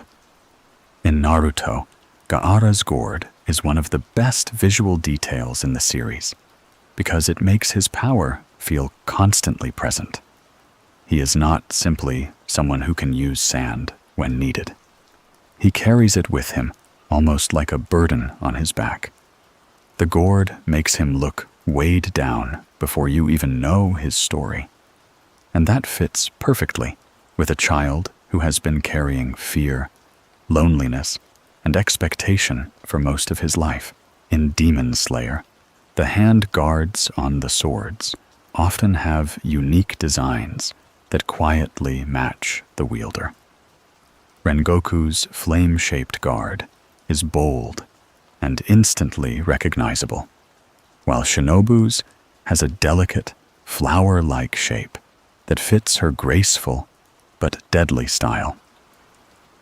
In Naruto, Gaara's gourd is one of the best visual details in the series because it makes his power feel constantly present. He is not simply someone who can use sand when needed. He carries it with him, almost like a burden on his back. The gourd makes him look weighed down before you even know his story. And that fits perfectly with a child who has been carrying fear, loneliness, and expectation for most of his life. In Demon Slayer, the hand guards on the swords often have unique designs that quietly match the wielder. Rengoku's flame-shaped guard is bold and instantly recognizable, while Shinobu's has a delicate, flower-like shape that fits her graceful but deadly style.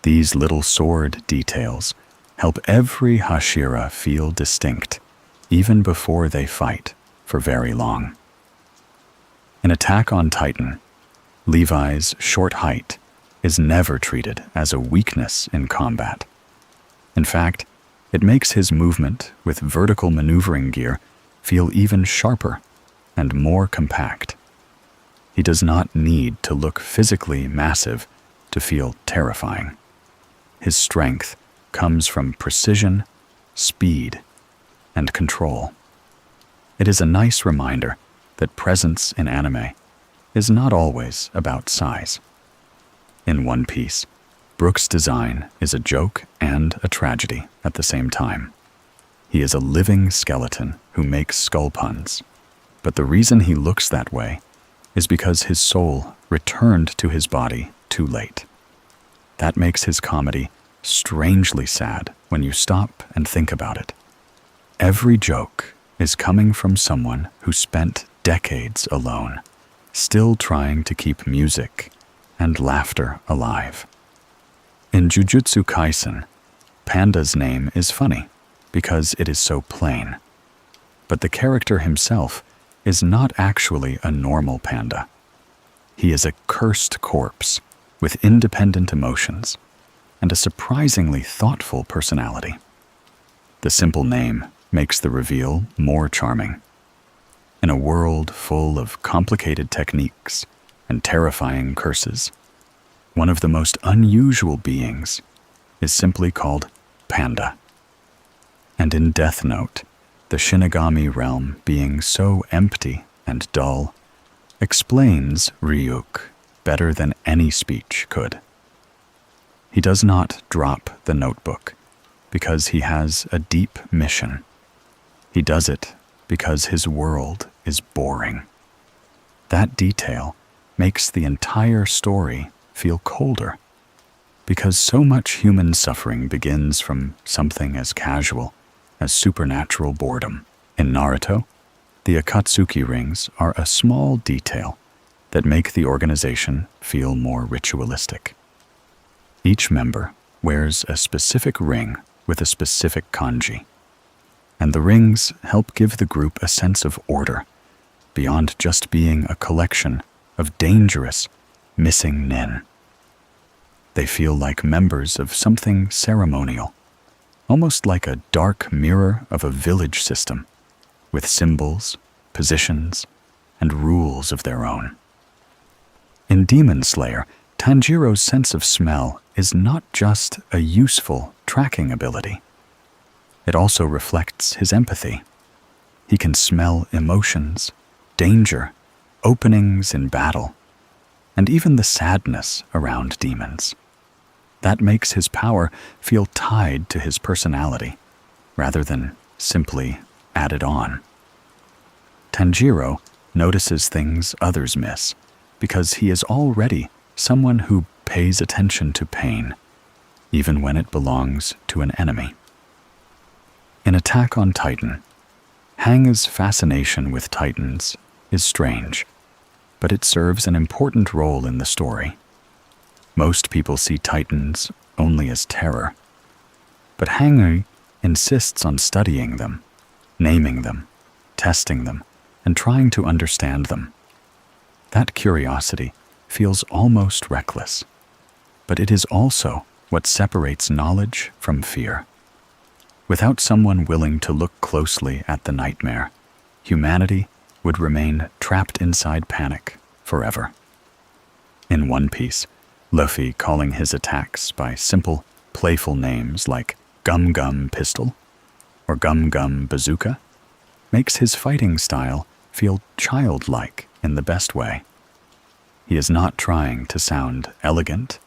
These little sword details help every Hashira feel distinct, even before they fight for very long. In Attack on Titan, Levi's short height is never treated as a weakness in combat. In fact, it makes his movement with vertical maneuvering gear feel even sharper and more compact. He does not need to look physically massive to feel terrifying. His strength comes from precision, speed, and control. It is a nice reminder that presence in anime is not always about size. In One Piece, Brook's design is a joke and a tragedy at the same time. He is a living skeleton who makes skull puns, but the reason he looks that way is because his soul returned to his body too late. That makes his comedy strangely sad when you stop and think about it. Every joke is coming from someone who spent decades alone, still trying to keep music and laughter alive. In Jujutsu Kaisen, Panda's name is funny because it is so plain. But the character himself is not actually a normal panda. He is a cursed corpse with independent emotions and a surprisingly thoughtful personality. The simple name makes the reveal more charming. in a world full of complicated techniques and terrifying curses. One of the most unusual beings is simply called Panda. And in Death Note, the Shinigami realm being so empty and dull explains Ryuk better than any speech could. He does not drop the notebook because he has a deep mission. He does it because his world is boring. That detail makes the entire story feel colder, because so much human suffering begins from something as casual as supernatural boredom. In Naruto, the Akatsuki rings are a small detail that make the organization feel more ritualistic. Each member wears a specific ring with a specific kanji, and the rings help give the group a sense of order beyond just being a collection of dangerous, missing nin. They feel like members of something ceremonial, almost like a dark mirror of a village system, with symbols, positions, and rules of their own. In Demon Slayer, Tanjiro's sense of smell is not just a useful tracking ability. It also reflects his empathy. He can smell emotions, danger, openings in battle, and even the sadness around demons. That makes his power feel tied to his personality, rather than simply added on. Tanjiro notices things others miss because he is already someone who pays attention to pain, even when it belongs to an enemy. In Attack on Titan, Hanga's fascination with Titans is strange, but it serves an important role in the story. Most people see Titans only as terror, but Hanga insists on studying them, naming them, testing them, and trying to understand them. That curiosity feels almost reckless, but it is also what separates knowledge from fear. Without someone willing to look closely at the nightmare, humanity would remain trapped inside panic forever. In One Piece, Luffy calling his attacks by simple, playful names like Gum Gum Pistol or Gum Gum Bazooka makes his fighting style feel childlike in the best way. He is not trying to sound elegant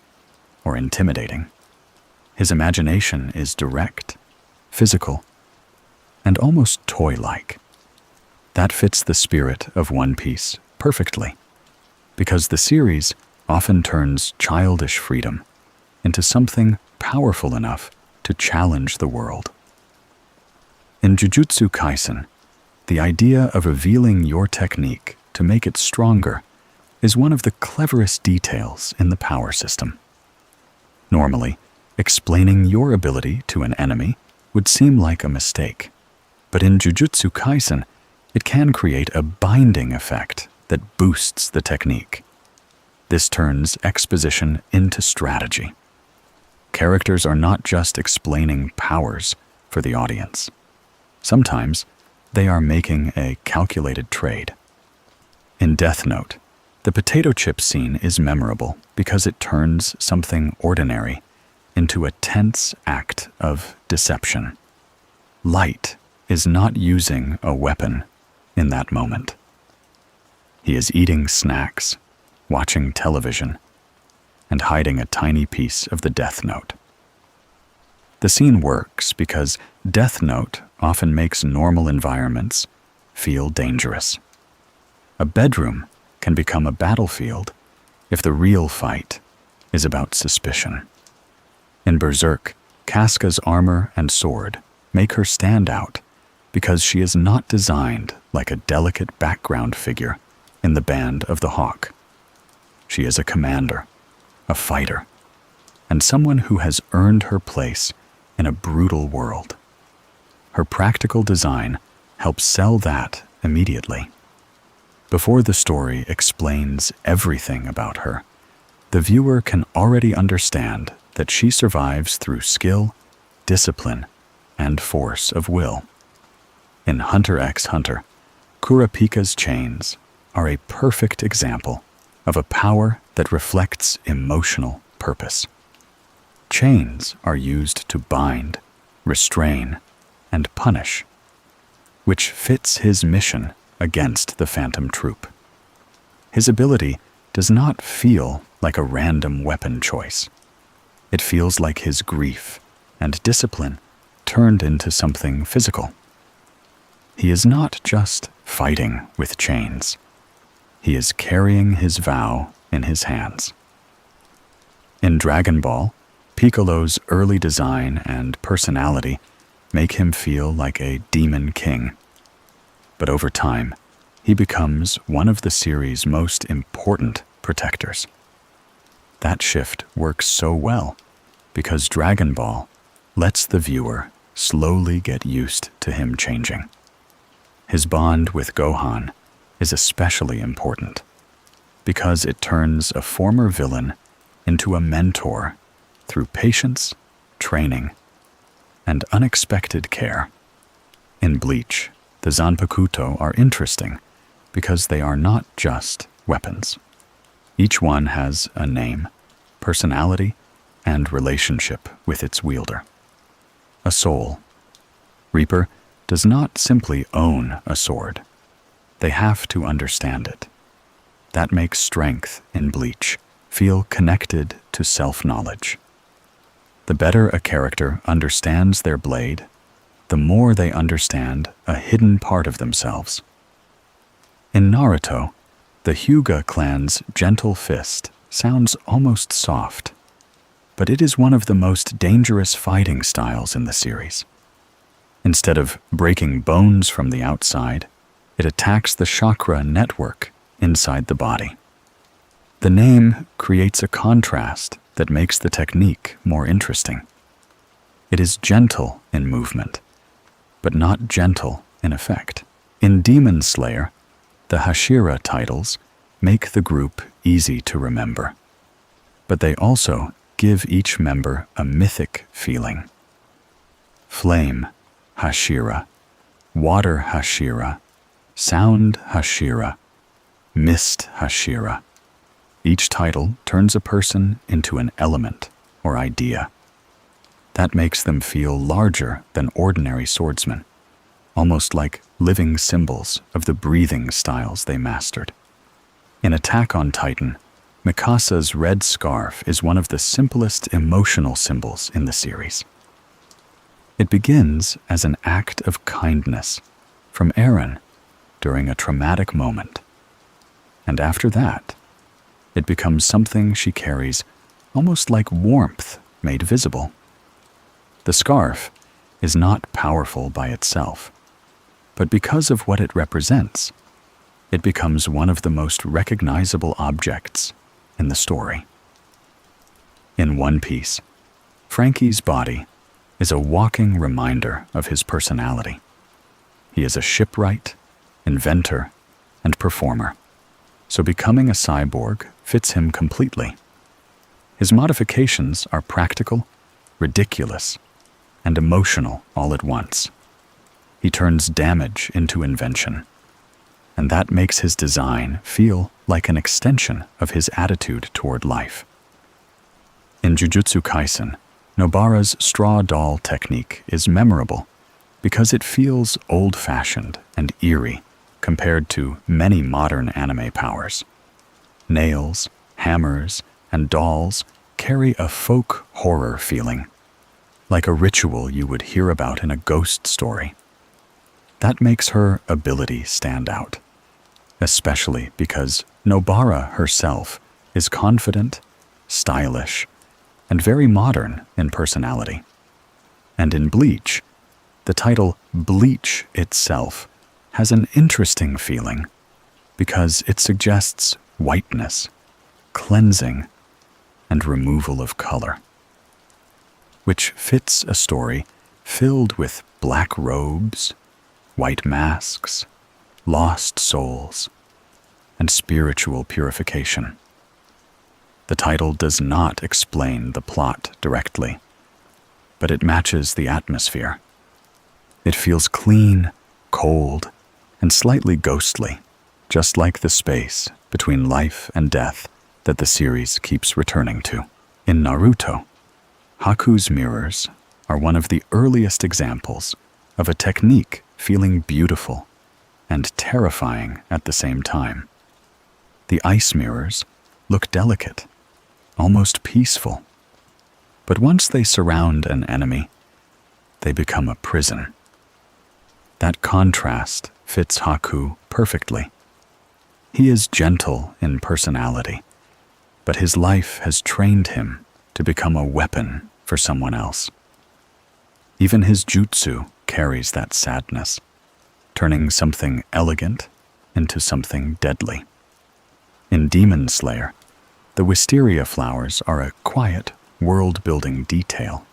or intimidating. His imagination is direct, physical, and almost toy-like. That fits the spirit of One Piece perfectly, because the series often turns childish freedom into something powerful enough to challenge the world. In Jujutsu Kaisen, the idea of revealing your technique to make it stronger is one of the cleverest details in the power system. Normally, explaining your ability to an enemy would seem like a mistake, but in Jujutsu Kaisen, it can create a binding effect that boosts the technique. This turns exposition into strategy. Characters are not just explaining powers for the audience. Sometimes they are making a calculated trade. In Death Note, the potato chip scene is memorable because it turns something ordinary into a tense act of deception. Light is not using a weapon in that moment. He is eating snacks, watching television, and hiding a tiny piece of the Death Note. The scene works because Death Note often makes normal environments feel dangerous. A bedroom can become a battlefield if the real fight is about suspicion. In Berserk, Casca's armor and sword make her stand out because she is not designed like a delicate background figure in the Band of the Hawk. She is a commander, a fighter, and someone who has earned her place in a brutal world. Her practical design helps sell that immediately. Before the story explains everything about her, the viewer can already understand that she survives through skill, discipline, and force of will. In Hunter x Hunter, Kurapika's chains are a perfect example of a power that reflects emotional purpose. Chains are used to bind, restrain, and punish, which fits his mission against the Phantom Troop. His ability does not feel like a random weapon choice. It feels like his grief and discipline turned into something physical. He is not just fighting with chains. He is carrying his vow in his hands. In Dragon Ball, Piccolo's early design and personality make him feel like a demon king. But over time, he becomes one of the series' most important protectors. That shift works so well because Dragon Ball lets the viewer slowly get used to him changing. His bond with Gohan is especially important because it turns a former villain into a mentor through patience, training, and unexpected care. In Bleach, the Zanpakuto are interesting because they are not just weapons. Each one has a name, personality, and relationship with its wielder. A soul. Reaper does not simply own a sword. They have to understand it. That makes strength in Bleach feel connected to self-knowledge. The better a character understands their blade, the more they understand a hidden part of themselves. In Naruto, the Hyuga clan's gentle fist sounds almost soft, but it is one of the most dangerous fighting styles in the series. Instead of breaking bones from the outside, it attacks the chakra network inside the body. The name creates a contrast that makes the technique more interesting. It is gentle in movement, but not gentle in effect. In Demon Slayer, the Hashira titles make the group easy to remember, but they also give each member a mythic feeling. Flame Hashira, Water Hashira, Sound Hashira, Mist Hashira. Each title turns a person into an element or idea. That makes them feel larger than ordinary swordsmen, almost like living symbols of the breathing styles they mastered. In Attack on Titan, Mikasa's red scarf is one of the simplest emotional symbols in the series. It begins as an act of kindness from Eren during a traumatic moment. And after that, it becomes something she carries almost like warmth made visible. The scarf is not powerful by itself, but because of what it represents, it becomes one of the most recognizable objects in the story. In One Piece, Frankie's body is a walking reminder of his personality. He is a shipwright, inventor, and performer, so becoming a cyborg fits him completely. His modifications are practical, ridiculous, and emotional all at once. He turns damage into invention, and that makes his design feel like an extension of his attitude toward life. In Jujutsu Kaisen, Nobara's straw doll technique is memorable because it feels old-fashioned and eerie compared to many modern anime powers. Nails, hammers, and dolls carry a folk horror feeling, like a ritual you would hear about in a ghost story. That makes her ability stand out, especially because Nobara herself is confident, stylish, and very modern in personality. And in Bleach, the title Bleach itself has an interesting feeling because it suggests whiteness, cleansing, and removal of color, which fits a story filled with black robes, white masks, lost souls, and spiritual purification. The title does not explain the plot directly, but it matches the atmosphere. It feels clean, cold, and and slightly ghostly, just like the space between life and death that the series keeps returning to. In Naruto, Haku's mirrors are one of the earliest examples of a technique feeling beautiful and terrifying at the same time. The ice mirrors look delicate, almost peaceful. But once they surround an enemy, they become a prison. That contrast fits Haku perfectly. He is gentle in personality, but his life has trained him to become a weapon for someone else. Even his jutsu carries that sadness, turning something elegant into something deadly. In Demon Slayer, the wisteria flowers are a quiet, world-building detail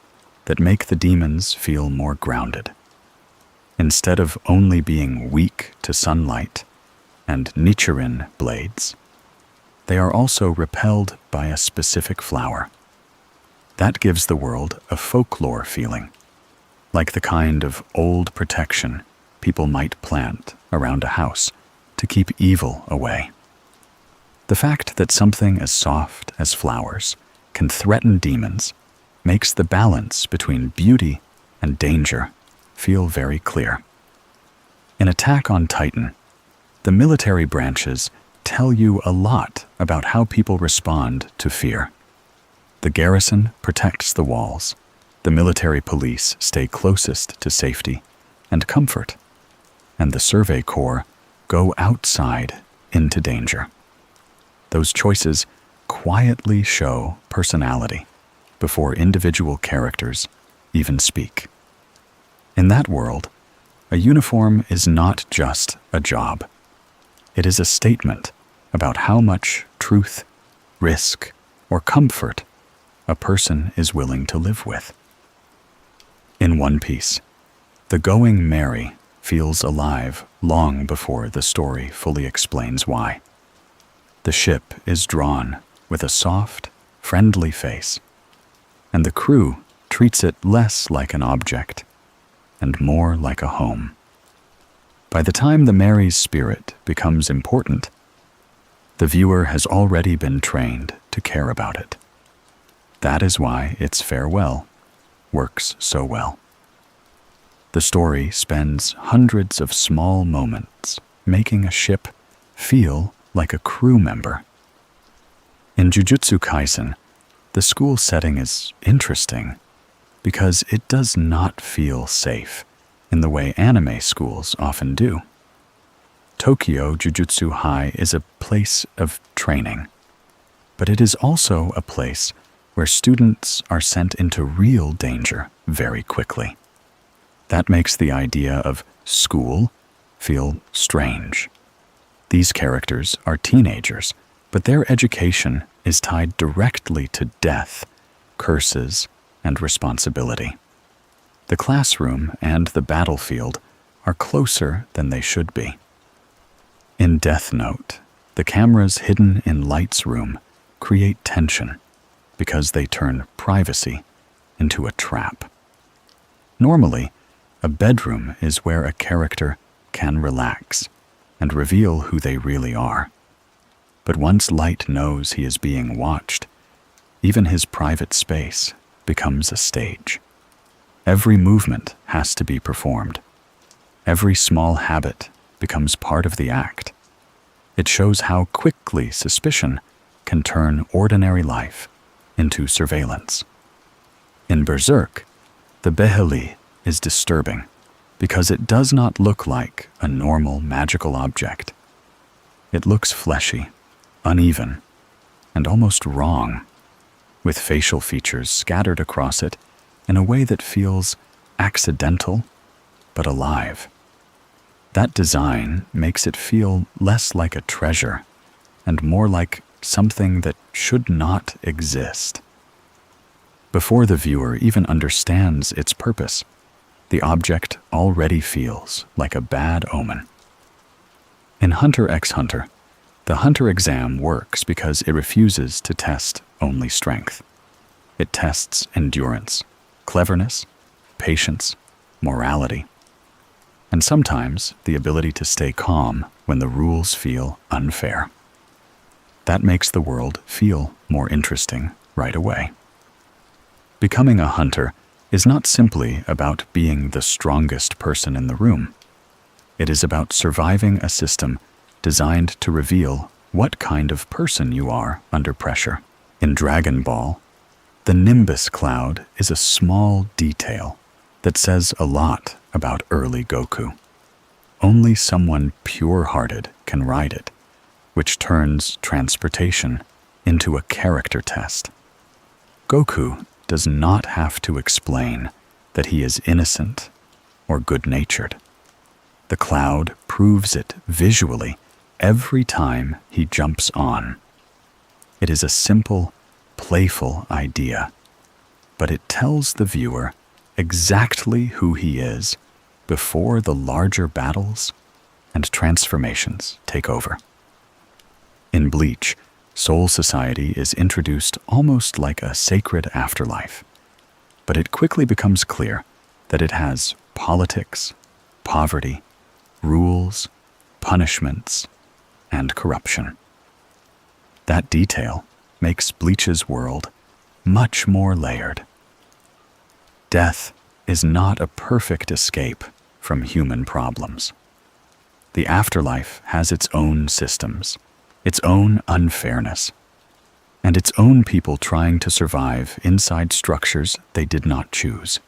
that make the demons feel more grounded. Instead of only being weak to sunlight and Nichiren blades, they are also repelled by a specific flower. That gives the world a folklore feeling, like the kind of old protection people might plant around a house to keep evil away. The fact that something as soft as flowers can threaten demons makes the balance between beauty and danger feel very clear. In Attack on Titan, the military branches tell you a lot about how people respond to fear. The garrison protects the walls. The military police stay closest to safety and comfort, and the Survey Corps go outside into danger. Those choices quietly show personality before individual characters even speak. In that world, a uniform is not just a job. It is a statement about how much truth, risk, or comfort a person is willing to live with. In One Piece, the Going Merry feels alive long before the story fully explains why. The ship is drawn with a soft, friendly face, and the crew treats it less like an object and more like a home. By the time the Merry's spirit becomes important, the viewer has already been trained to care about it. That is why its farewell works so well. The story spends hundreds of small moments making a ship feel like a crew member. In Jujutsu Kaisen, the school setting is interesting because it does not feel safe in the way anime schools often do. Tokyo Jujutsu High is a place of training, but it is also a place where students are sent into real danger very quickly. That makes the idea of school feel strange. These characters are teenagers, but their education is tied directly to death, curses, and responsibility. The classroom and the battlefield are closer than they should be. In Death Note, the cameras hidden in Light's room create tension because they turn privacy into a trap. Normally, a bedroom is where a character can relax and reveal who they really are. But once Light knows he is being watched, even his private space becomes a stage. Every movement has to be performed. Every small habit becomes part of the act. It shows how quickly suspicion can turn ordinary life into surveillance. In Berserk, the Beheli is disturbing because it does not look like a normal magical object. It looks fleshy, uneven, and almost wrong, with facial features scattered across it in a way that feels accidental but alive. That design makes it feel less like a treasure and more like something that should not exist. Before the viewer even understands its purpose, the object already feels like a bad omen. In Hunter x Hunter, the Hunter exam works because it refuses to test only strength. It tests endurance, cleverness, patience, morality. and sometimes the ability to stay calm when the rules feel unfair. That makes the world feel more interesting right away. Becoming a hunter is not simply about being the strongest person in the room. It is about surviving a system designed to reveal what kind of person you are under pressure. In Dragon Ball, the Nimbus cloud is a small detail that says a lot about early Goku. Only someone pure-hearted can ride it, which turns transportation into a character test. Goku does not have to explain that he is innocent or good-natured. The cloud proves it visually every time he jumps on. It is a simple, playful idea, but it tells the viewer exactly who he is before the larger battles and transformations take over. In Bleach, Soul Society is introduced almost like a sacred afterlife, but it quickly becomes clear that it has politics, poverty, rules, punishments, and corruption. That detail makes Bleach's world much more layered. Death is not a perfect escape from human problems. The afterlife has its own systems, its own unfairness, and its own people trying to survive inside structures they did not choose.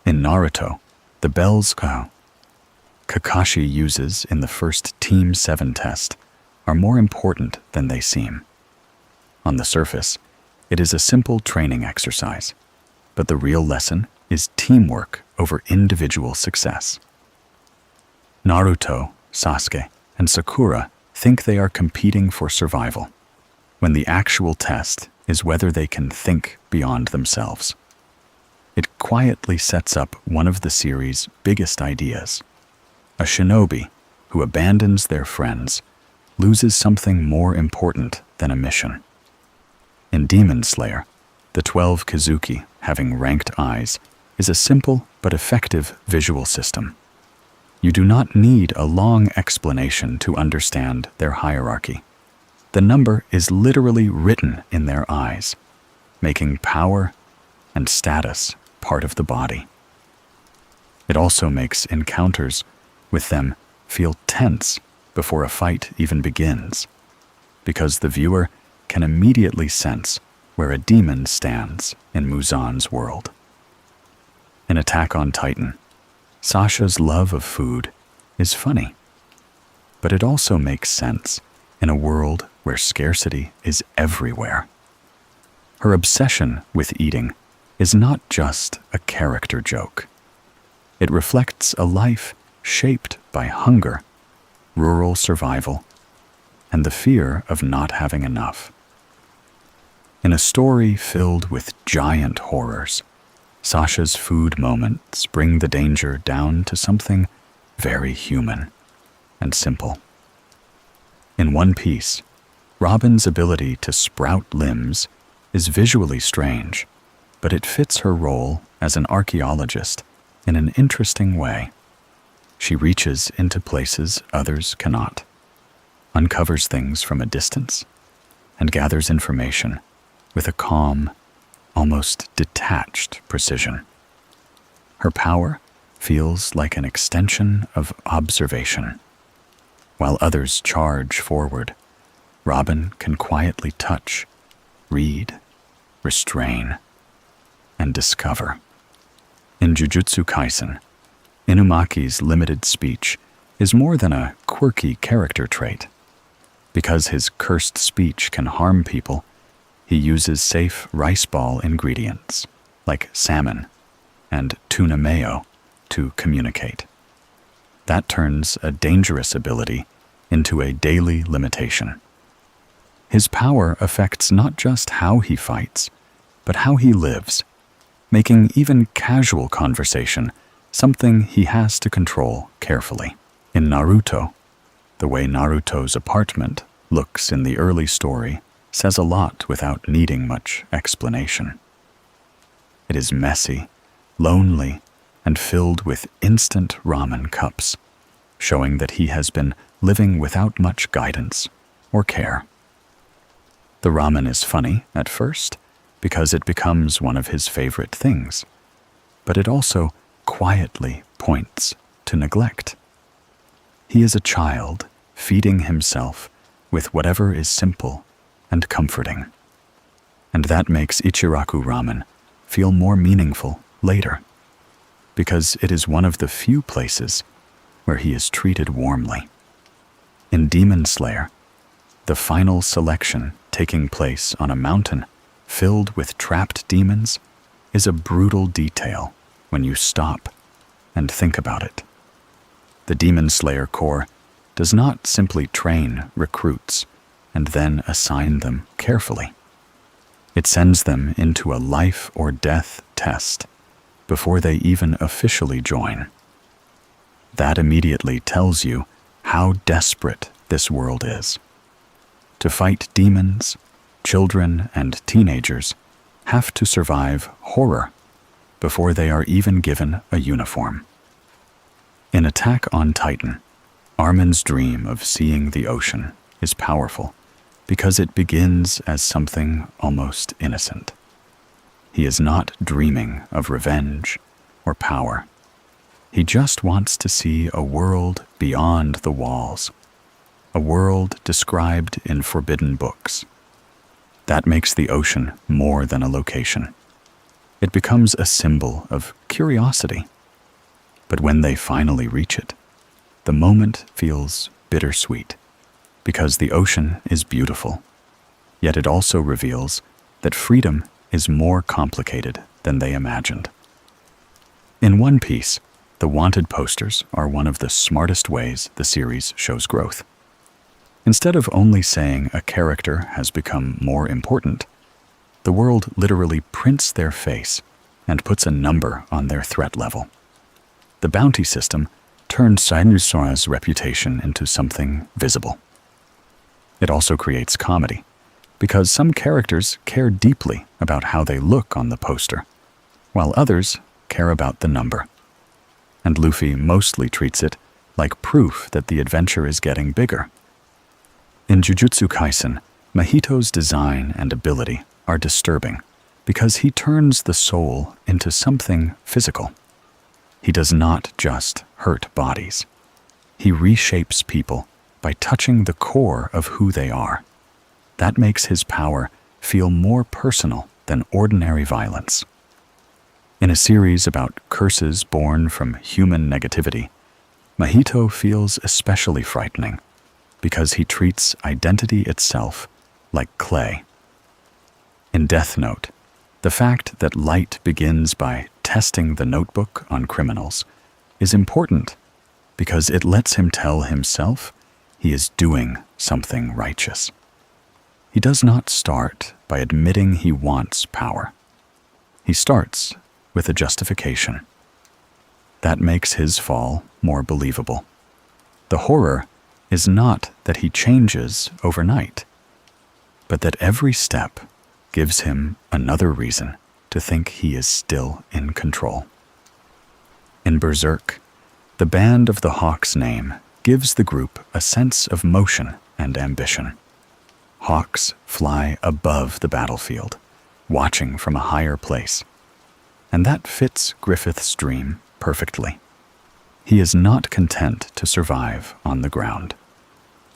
In Naruto, the bells Kakashi uses in the first Team 7 test are more important than they seem. On the surface, it is a simple training exercise, but the real lesson is teamwork over individual success. Naruto, Sasuke, and Sakura think they are competing for survival, when the actual test is whether they can think beyond themselves. It quietly sets up one of the series' biggest ideas. A shinobi who abandons their friends loses something more important than a mission. In Demon Slayer, the 12 Kizuki having ranked eyes is a simple but effective visual system. You do not need a long explanation to understand their hierarchy. The number is literally written in their eyes, making power and status part of the body. It also makes encounters with them feel tense before a fight even begins, because the viewer can immediately sense where a demon stands in Muzan's world. In Attack on Titan, Sasha's love of food is funny, but it also makes sense in a world where scarcity is everywhere. Her obsession with eating is not just a character joke. It reflects a life shaped by hunger, rural survival, and the fear of not having enough. In a story filled with giant horrors, Sasha's food moments bring the danger down to something very human and simple. In One Piece, Robin's ability to sprout limbs is visually strange, but it fits her role as an archaeologist in an interesting way. She reaches into places others cannot, uncovers things from a distance, and gathers information with a calm, almost detached precision. Her power feels like an extension of observation. While others charge forward, Robin can quietly touch, read, restrain, and discover. In Jujutsu Kaisen, Inumaki's limited speech is more than a quirky character trait. Because his cursed speech can harm people, he uses safe rice ball ingredients, like salmon and tuna mayo, to communicate. That turns a dangerous ability into a daily limitation. His power affects not just how he fights, but how he lives, making even casual conversation something he has to control carefully. In Naruto, the way Naruto's apartment looks in the early story says a lot without needing much explanation. It is messy, lonely, and filled with instant ramen cups, showing that he has been living without much guidance or care. The ramen is funny at first because it becomes one of his favorite things, but it also quietly points to neglect. He is a child feeding himself with whatever is simple and comforting. And that makes Ichiraku ramen feel more meaningful later, because it is one of the few places where he is treated warmly. In Demon Slayer, the final selection taking place on a mountain filled with trapped demons is a brutal detail when you stop and think about it. The Demon Slayer Corps does not simply train recruits and then assign them carefully. It sends them into a life or death test before they even officially join. That immediately tells you how desperate this world is. To fight demons, children and teenagers have to survive horror before they are even given a uniform. In Attack on Titan, Armin's dream of seeing the ocean is powerful because it begins as something almost innocent. He is not dreaming of revenge or power. He just wants to see a world beyond the walls, a world described in forbidden books. That makes the ocean more than a location. It becomes a symbol of curiosity. But when they finally reach it, the moment feels bittersweet, because the ocean is beautiful, yet it also reveals that freedom is more complicated than they imagined. In One Piece, the wanted posters are one of the smartest ways the series shows growth. Instead of only saying a character has become more important, the world literally prints their face and puts a number on their threat level. The bounty system turned Sainusora's reputation into something visible. It also creates comedy, because some characters care deeply about how they look on the poster, while others care about the number. And Luffy mostly treats it like proof that the adventure is getting bigger. In Jujutsu Kaisen, Mahito's design and ability are disturbing because he turns the soul into something physical. He does not just hurt bodies. He reshapes people by touching the core of who they are. That makes his power feel more personal than ordinary violence. In a series about curses born from human negativity, Mahito feels especially frightening because he treats identity itself like clay. In Death Note, the fact that Light begins by testing the notebook on criminals is important because it lets him tell himself he is doing something righteous. He does not start by admitting he wants power. He starts with a justification. That makes his fall more believable. The horror is not that he changes overnight, but that every step gives him another reason to think he is still in control. In Berserk, the band of the Hawk's name gives the group a sense of motion and ambition. Hawks fly above the battlefield, watching from a higher place, and that fits Griffith's dream perfectly. He is not content to survive on the ground.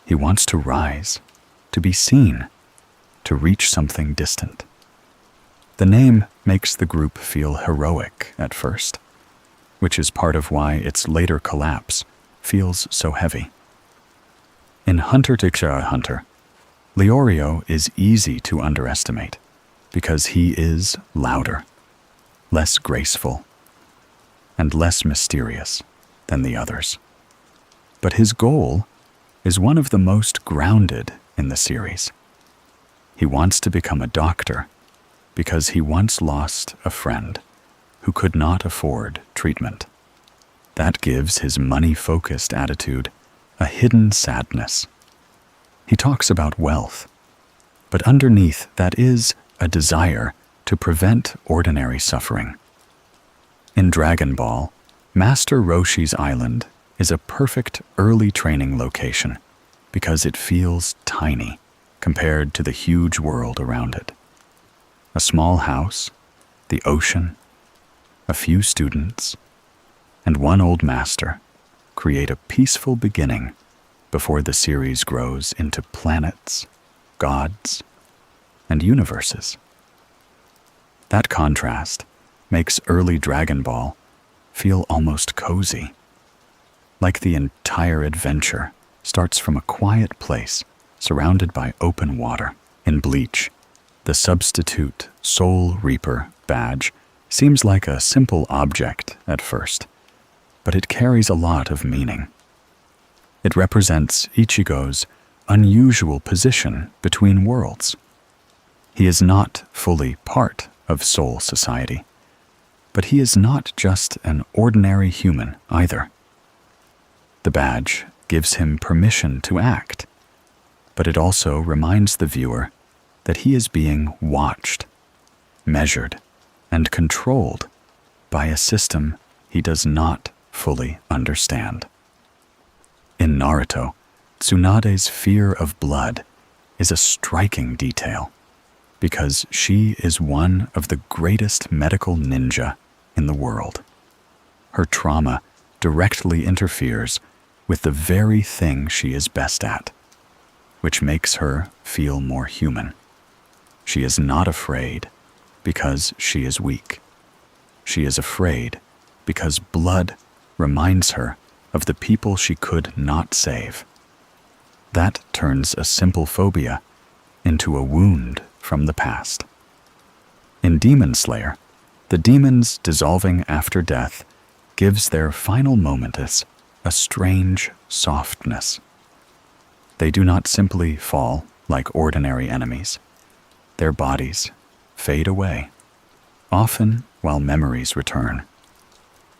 He wants to rise, to be seen, to reach something distant. The name makes the group feel heroic at first, which is part of why its later collapse feels so heavy. In Hunter x Hunter, Leorio is easy to underestimate because he is louder, less graceful, and less mysterious than the others. But his goal is one of the most grounded in the series. He wants to become a doctor because he once lost a friend who could not afford treatment. That gives his money-focused attitude a hidden sadness. He talks about wealth, but underneath that is a desire to prevent ordinary suffering. In Dragon Ball, Master Roshi's island is a perfect early training location because it feels tiny compared to the huge world around it. A small house, the ocean, a few students, and one old master create a peaceful beginning before the series grows into planets, gods, and universes. That contrast makes early Dragon Ball feel almost cozy, like the entire adventure starts from a quiet place surrounded by open water. In Bleach, the substitute Soul Reaper badge seems like a simple object at first, but it carries a lot of meaning. It represents Ichigo's unusual position between worlds. He is not fully part of Soul Society, but he is not just an ordinary human either. The badge gives him permission to act, but it also reminds the viewer that he is being watched, measured, and controlled by a system he does not fully understand. In Naruto, Tsunade's fear of blood is a striking detail because she is one of the greatest medical ninja in the world. Her trauma directly interferes with the very thing she is best at, which makes her feel more human. She is not afraid because she is weak. She is afraid because blood reminds her of the people she could not save. That turns a simple phobia into a wound from the past. In Demon Slayer, the demons dissolving after death gives their final momentus a strange softness. They do not simply fall like ordinary enemies. Their bodies fade away, often while memories return.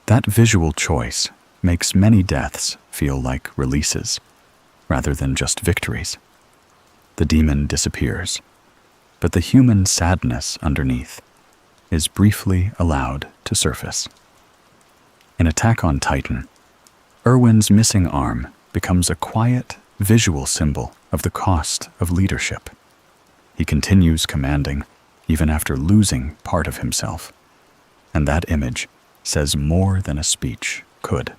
That visual choice makes many deaths feel like releases, rather than just victories. The demon disappears, but the human sadness underneath is briefly allowed to surface. In Attack on Titan, Erwin's missing arm becomes a quiet, visual symbol of the cost of leadership. He continues commanding even after losing part of himself, and that image says more than a speech could.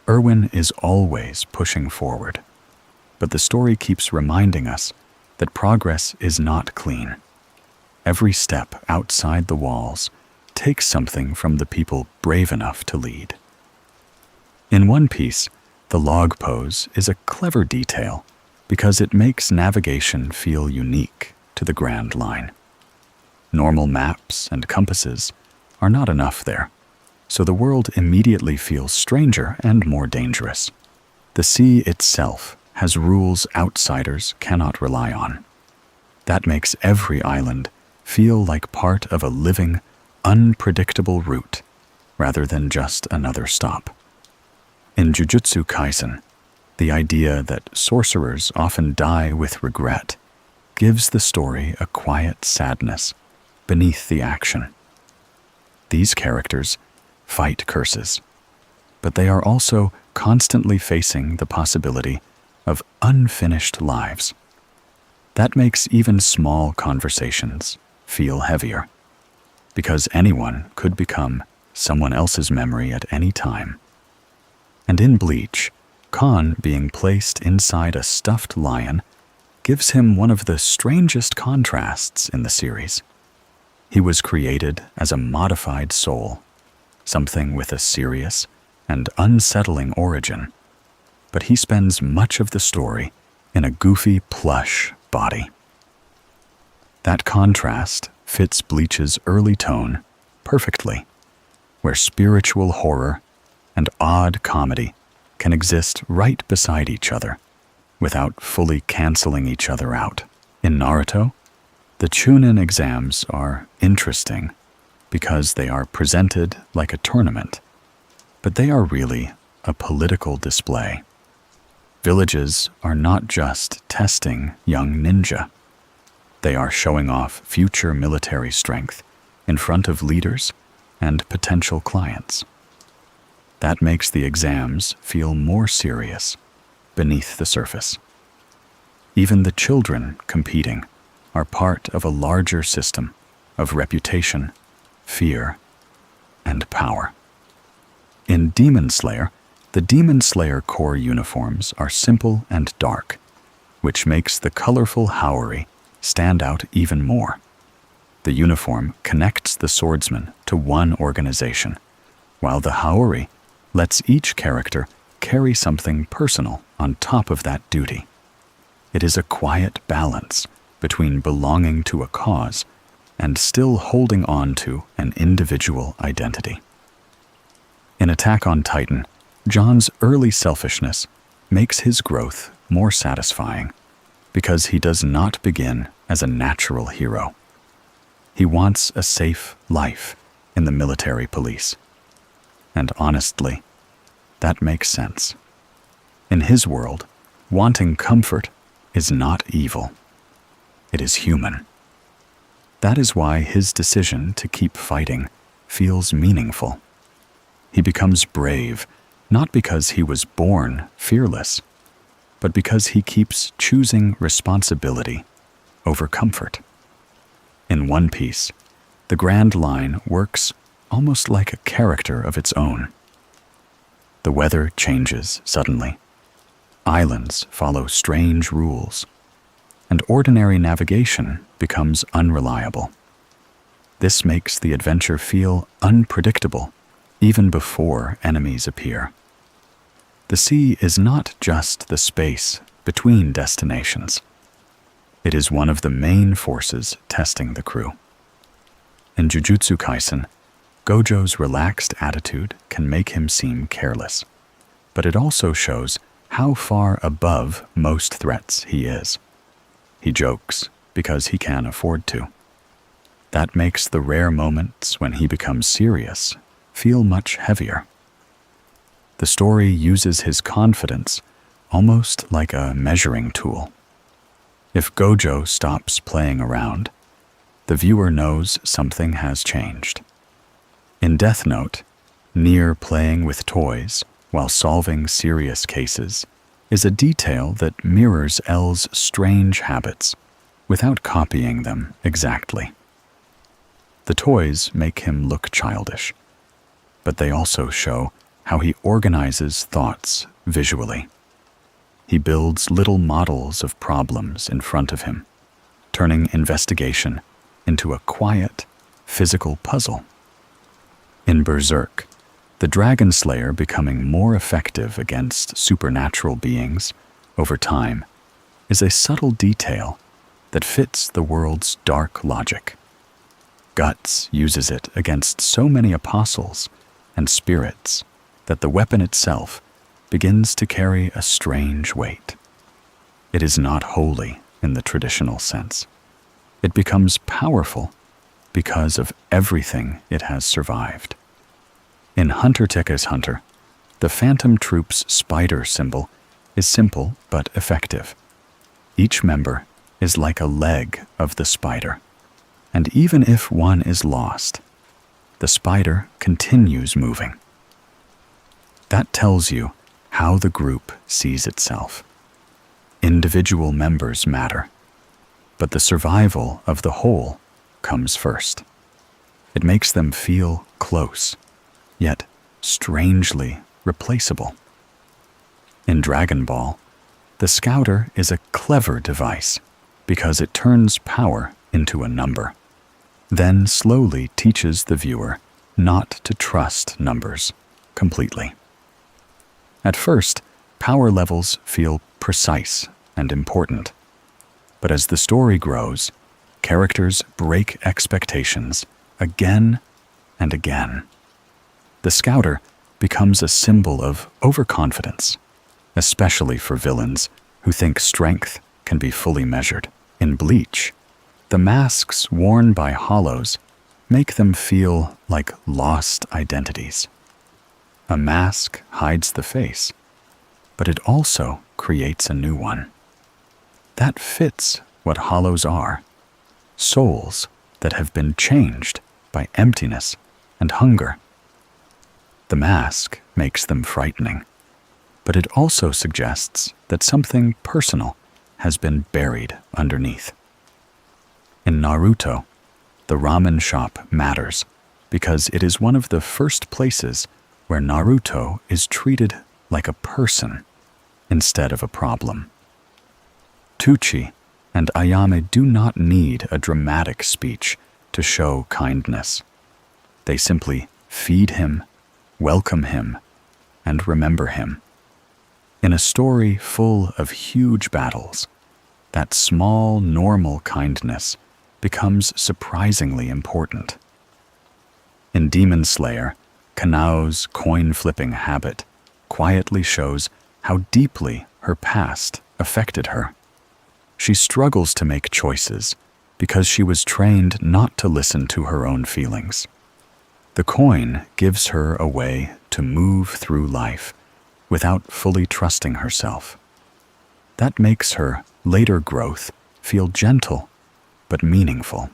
Erwin is always pushing forward, but the story keeps reminding us that progress is not clean. Every step outside the walls takes something from the people brave enough to lead. In One Piece, the log pose is a clever detail because it makes navigation feel unique to the Grand Line. Normal maps and compasses are not enough there, so the world immediately feels stranger and more dangerous. The sea itself has rules outsiders cannot rely on. That makes every island feel like part of a living, unpredictable route rather than just another stop. In Jujutsu Kaisen, the idea that sorcerers often die with regret gives the story a quiet sadness beneath the action. These characters fight curses, but they are also constantly facing the possibility of unfinished lives. That makes even small conversations feel heavier, because anyone could become someone else's memory at any time. And in Bleach, Khan being placed inside a stuffed lion gives him one of the strangest contrasts in the series. He was created as a modified soul, something with a serious and unsettling origin, but he spends much of the story in a goofy plush body. That contrast fits Bleach's early tone perfectly, where spiritual horror and odd comedy can exist right beside each other without fully canceling each other out. In Naruto, the Chunin exams are interesting because they are presented like a tournament, but they are really a political display. Villages are not just testing young ninja. They are showing off future military strength in front of leaders and potential clients. That makes the exams feel more serious beneath the surface. Even the children competing are part of a larger system of reputation, fear, and power. In Demon Slayer, the Demon Slayer core uniforms are simple and dark, which makes the colorful Howery stand out even more. The uniform connects the swordsman to one organization, while the Howery lets each character carry something personal on top of that duty. It is a quiet balance between belonging to a cause and still holding on to an individual identity. In Attack on Titan, John's early selfishness makes his growth more satisfying because he does not begin as a natural hero. He wants a safe life in the military police. And honestly, that makes sense. In his world, wanting comfort is not evil. It is human. That is why his decision to keep fighting feels meaningful. He becomes brave, not because he was born fearless, but because he keeps choosing responsibility over comfort. In One Piece, the Grand Line works almost like a character of its own. The weather changes suddenly. Islands follow strange rules, and ordinary navigation becomes unreliable. This makes the adventure feel unpredictable even before enemies appear. The sea is not just the space between destinations. It is one of the main forces testing the crew. In Jujutsu Kaisen, Gojo's relaxed attitude can make him seem careless, but it also shows how far above most threats he is. He jokes because he can afford to. That makes the rare moments when he becomes serious feel much heavier. The story uses his confidence almost like a measuring tool. If Gojo stops playing around, the viewer knows something has changed. In Death Note, Nier playing with toys while solving serious cases is a detail that mirrors L's strange habits without copying them exactly. The toys make him look childish, but they also show how he organizes thoughts visually. He builds little models of problems in front of him, turning investigation into a quiet, physical puzzle. In Berserk, the Dragon Slayer becoming more effective against supernatural beings over time is a subtle detail that fits the world's dark logic. Guts uses it against so many apostles and spirits that the weapon itself begins to carry a strange weight. It is not holy in the traditional sense. It becomes powerful because of everything it has survived. In Hunter x Hunter, the Phantom Troop's spider symbol is simple but effective. Each member is like a leg of the spider, and even if one is lost, the spider continues moving. That tells you how the group sees itself. Individual members matter, but the survival of the whole comes first. It makes them feel close, yet strangely replaceable. In Dragon Ball, the Scouter is a clever device because it turns power into a number, then slowly teaches the viewer not to trust numbers completely. At first, power levels feel precise and important, but as the story grows, characters break expectations again and again. The Scouter becomes a symbol of overconfidence, especially for villains who think strength can be fully measured. In Bleach, the masks worn by Hollows make them feel like lost identities. A mask hides the face, but it also creates a new one. That fits what Hollows are, souls that have been changed by emptiness and hunger. The mask makes them frightening, but it also suggests that something personal has been buried underneath. In Naruto, the ramen shop matters because it is one of the first places where Naruto is treated like a person instead of a problem. Tucci and Ayame do not need a dramatic speech to show kindness. They simply feed him, welcome him, and remember him. In a story full of huge battles, that small, normal kindness becomes surprisingly important. In Demon Slayer, Kanao's coin-flipping habit quietly shows how deeply her past affected her. She struggles to make choices because she was trained not to listen to her own feelings. The coin gives her a way to move through life without fully trusting herself. That makes her later growth feel gentle but meaningful.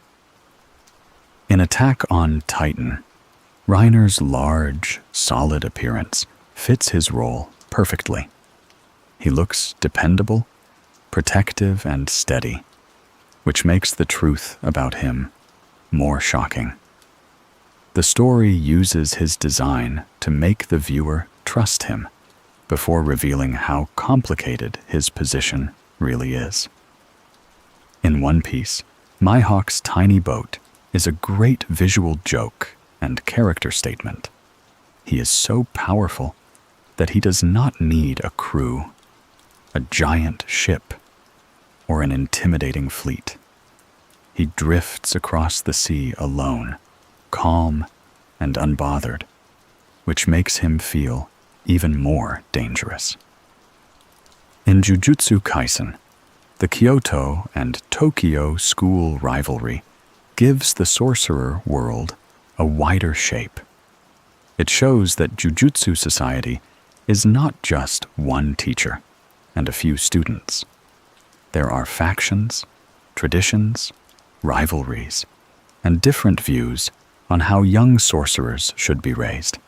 In Attack on Titan, Reiner's large, solid appearance fits his role perfectly. He looks dependable, protective, and steady, which makes the truth about him more shocking. The story uses his design to make the viewer trust him before revealing how complicated his position really is. In One Piece, Mihawk's tiny boat is a great visual joke and character statement. He is so powerful that he does not need a crew, a giant ship, or an intimidating fleet. He drifts across the sea alone, calm and unbothered, which makes him feel even more dangerous. In Jujutsu Kaisen, the Kyoto and Tokyo school rivalry gives the sorcerer world a wider shape. It shows that Jujutsu society is not just one teacher and a few students. There are factions, traditions, rivalries, and different views on how young sorcerers should be raised.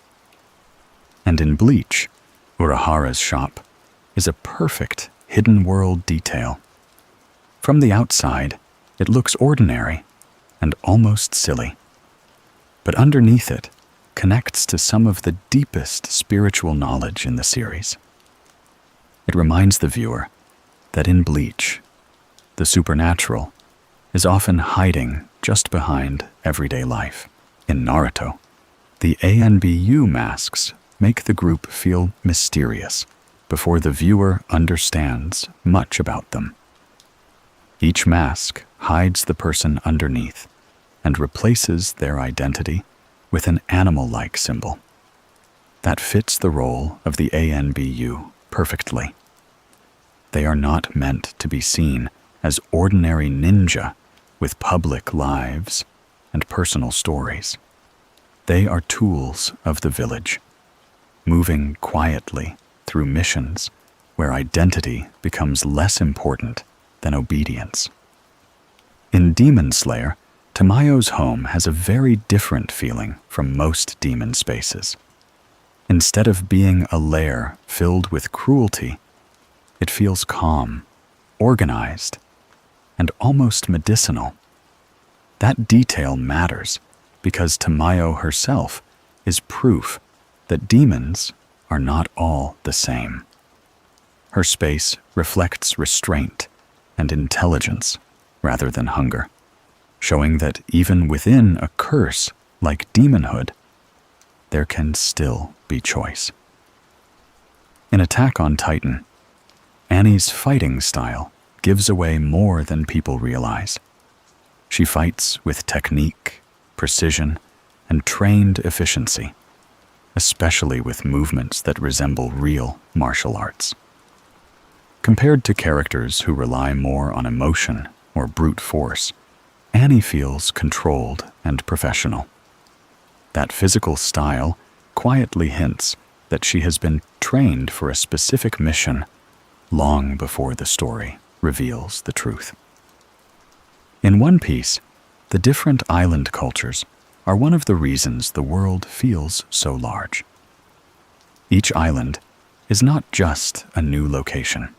And in Bleach, Urahara's shop is a perfect hidden world detail. From the outside, it looks ordinary and almost silly. But underneath it connects to some of the deepest spiritual knowledge in the series. It reminds the viewer that in Bleach, the supernatural is often hiding just behind everyday life. In Naruto, the ANBU masks make the group feel mysterious before the viewer understands much about them. Each mask hides the person underneath and replaces their identity with an animal-like symbol. That fits the role of the ANBU perfectly. They are not meant to be seen as ordinary ninja with public lives and personal stories. They are tools of the village, moving quietly through missions where identity becomes less important than obedience. In Demon Slayer, Tamayo's home has a very different feeling from most demon spaces. Instead of being a lair filled with cruelty, it feels calm, organized, and almost medicinal. That detail matters because Tamayo herself is proof that demons are not all the same. Her space reflects restraint and intelligence rather than hunger, showing that even within a curse like demonhood, there can still be choice. In Attack on Titan, Annie's fighting style gives away more than people realize. She fights with technique, precision, and trained efficiency, especially with movements that resemble real martial arts. Compared to characters who rely more on emotion or brute force, Annie feels controlled and professional. That physical style quietly hints that she has been trained for a specific mission long before the story reveals the truth. In One Piece, the different island cultures are one of the reasons the world feels so large. Each island is not just a new location.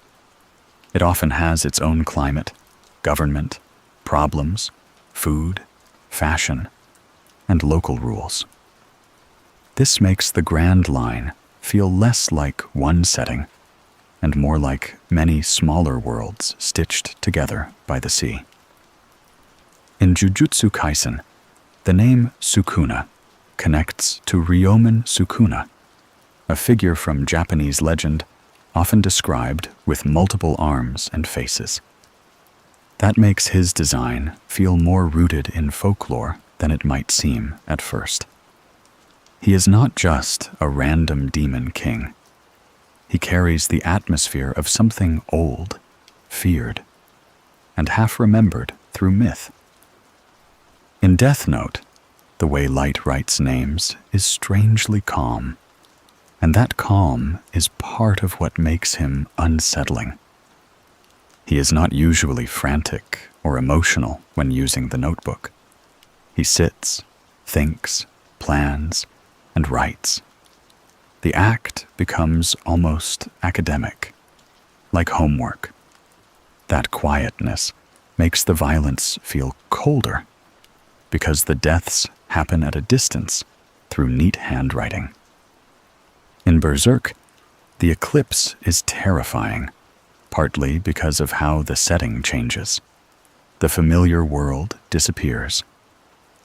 It often has its own climate, government, problems, food, fashion, and local rules. This makes the Grand Line feel less like one setting and more like many smaller worlds stitched together by the sea. In Jujutsu Kaisen, the name Sukuna connects to Ryomen Sukuna, a figure from Japanese legend often described with multiple arms and faces. That makes his design feel more rooted in folklore than it might seem at first. He is not just a random demon king. He carries the atmosphere of something old, feared, and half-remembered through myth. In Death Note, the way Light writes names is strangely calm, and that calm is part of what makes him unsettling. He is not usually frantic or emotional when using the notebook. He sits, thinks, plans, and writes. The act becomes almost academic, like homework. That quietness makes the violence feel colder, because the deaths happen at a distance through neat handwriting. In Berserk, the eclipse is terrifying, partly because of how the setting changes. The familiar world disappears,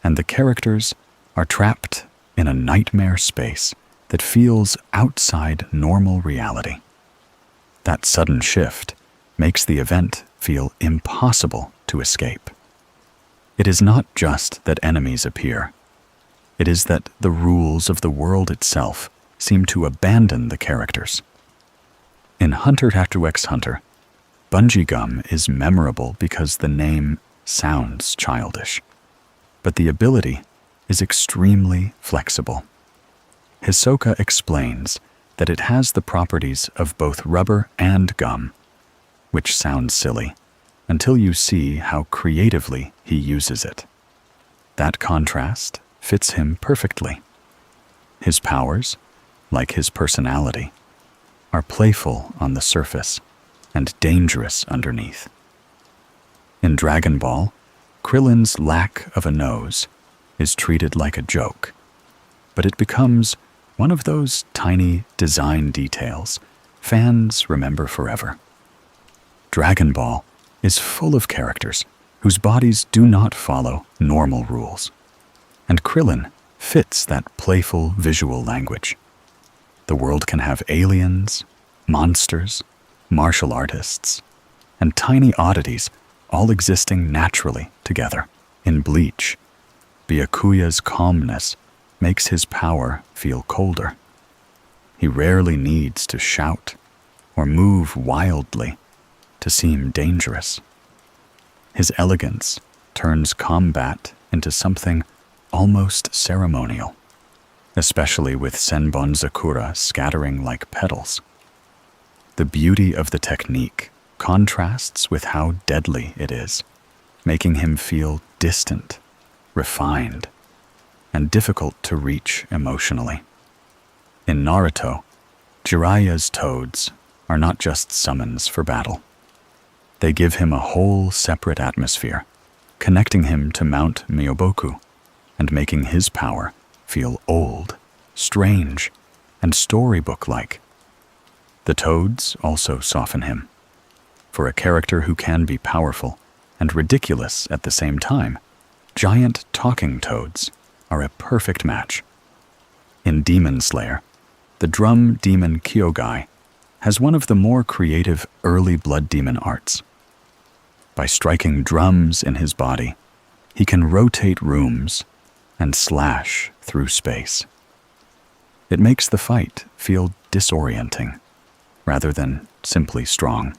and the characters are trapped in a nightmare space that feels outside normal reality. That sudden shift makes the event feel impossible to escape. It is not just that enemies appear. It is that the rules of the world itself seem to abandon the characters. In Hunter x Hunter, Bungee Gum is memorable because the name sounds childish, but the ability is extremely flexible. Hisoka explains that it has the properties of both rubber and gum, which sounds silly until you see how creatively he uses it. That contrast fits him perfectly. His powers, like his personality, are playful on the surface and dangerous underneath. In Dragon Ball, Krillin's lack of a nose is treated like a joke, but it becomes one of those tiny design details fans remember forever. Dragon Ball is full of characters whose bodies do not follow normal rules, and Krillin fits that playful visual language. The world can have aliens, monsters, martial artists, and tiny oddities all existing naturally together. In Bleach, Byakuya's calmness makes his power feel colder. He rarely needs to shout or move wildly to seem dangerous. His elegance turns combat into something almost ceremonial, especially with Senbon Zakura scattering like petals. The beauty of the technique contrasts with how deadly it is, making him feel distant, refined, and difficult to reach emotionally. In Naruto, Jiraiya's toads are not just summons for battle. They give him a whole separate atmosphere, connecting him to Mount Myoboku and making his power feel old, strange, and storybook-like. The toads also soften him. For a character who can be powerful and ridiculous at the same time, giant talking toads are a perfect match. In Demon Slayer, the drum demon Kyogai has one of the more creative early blood demon arts. By striking drums in his body, he can rotate rooms and slash through space. It makes the fight feel disorienting, rather than simply strong.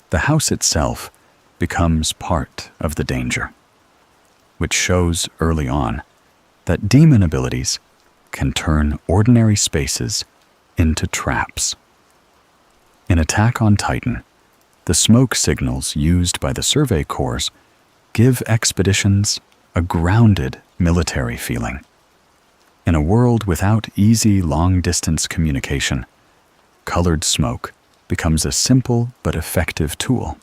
The house itself becomes part of the danger, which shows early on that demon abilities can turn ordinary spaces into traps. In Attack on Titan, the smoke signals used by the survey corps give expeditions a grounded military feeling. In a world without easy long-distance communication, colored smoke becomes a simple but effective tool.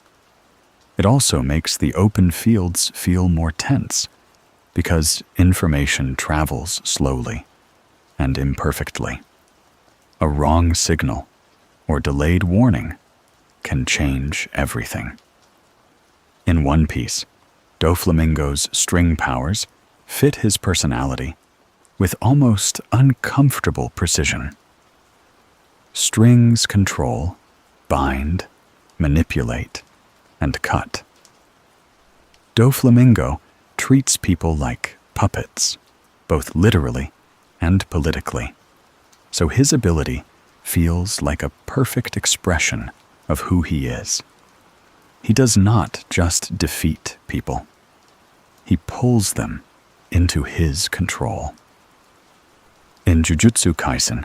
It also makes the open fields feel more tense because information travels slowly and imperfectly. A wrong signal or delayed warning can change everything. In One Piece, Doflamingo's string powers fit his personality with almost uncomfortable precision. Strings control, bind, manipulate, and cut. Doflamingo treats people like puppets, both literally and politically, so his ability feels like a perfect expression of who he is. He does not just defeat people. He pulls them into his control. In Jujutsu Kaisen,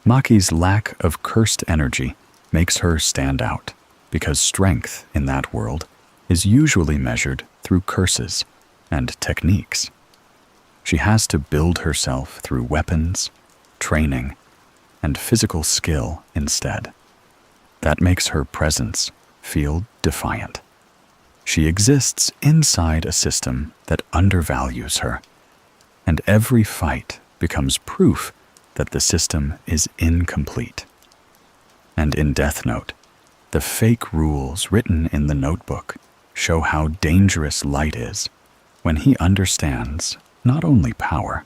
Maki's lack of cursed energy makes her stand out because strength in that world is usually measured through curses and techniques. She has to build herself through weapons, training, and physical skill instead. That makes her presence feel defiant. She exists inside a system that undervalues her, and every fight becomes proof that the system is incomplete. And in Death Note, the fake rules written in the notebook show how dangerous Light is when he understands not only power,